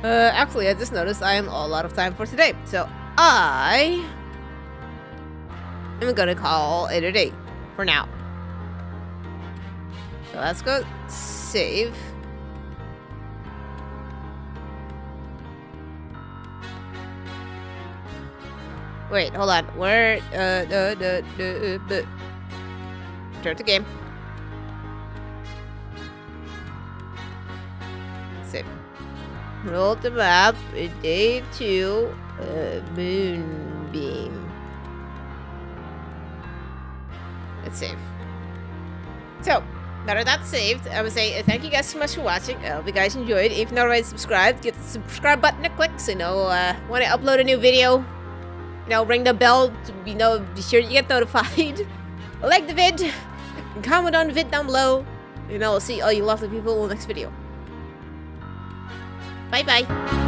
Speaker 1: Actually, I just noticed I am all out of time for today. So I am gonna call it a day for now. So let's go save. Wait, hold on. Where? Start the game. Save. Roll the map. Day 2. Moonbeam. Let's save. So, now that that's saved, I would say thank you guys so much for watching. I hope you guys enjoyed. If you're not already subscribed, get the subscribe button a click so you know when I upload a new video. Ring the bell to be sure you get notified. Like the vid, and comment on the vid down below. And I'll see all you lovely people in the next video. Bye bye.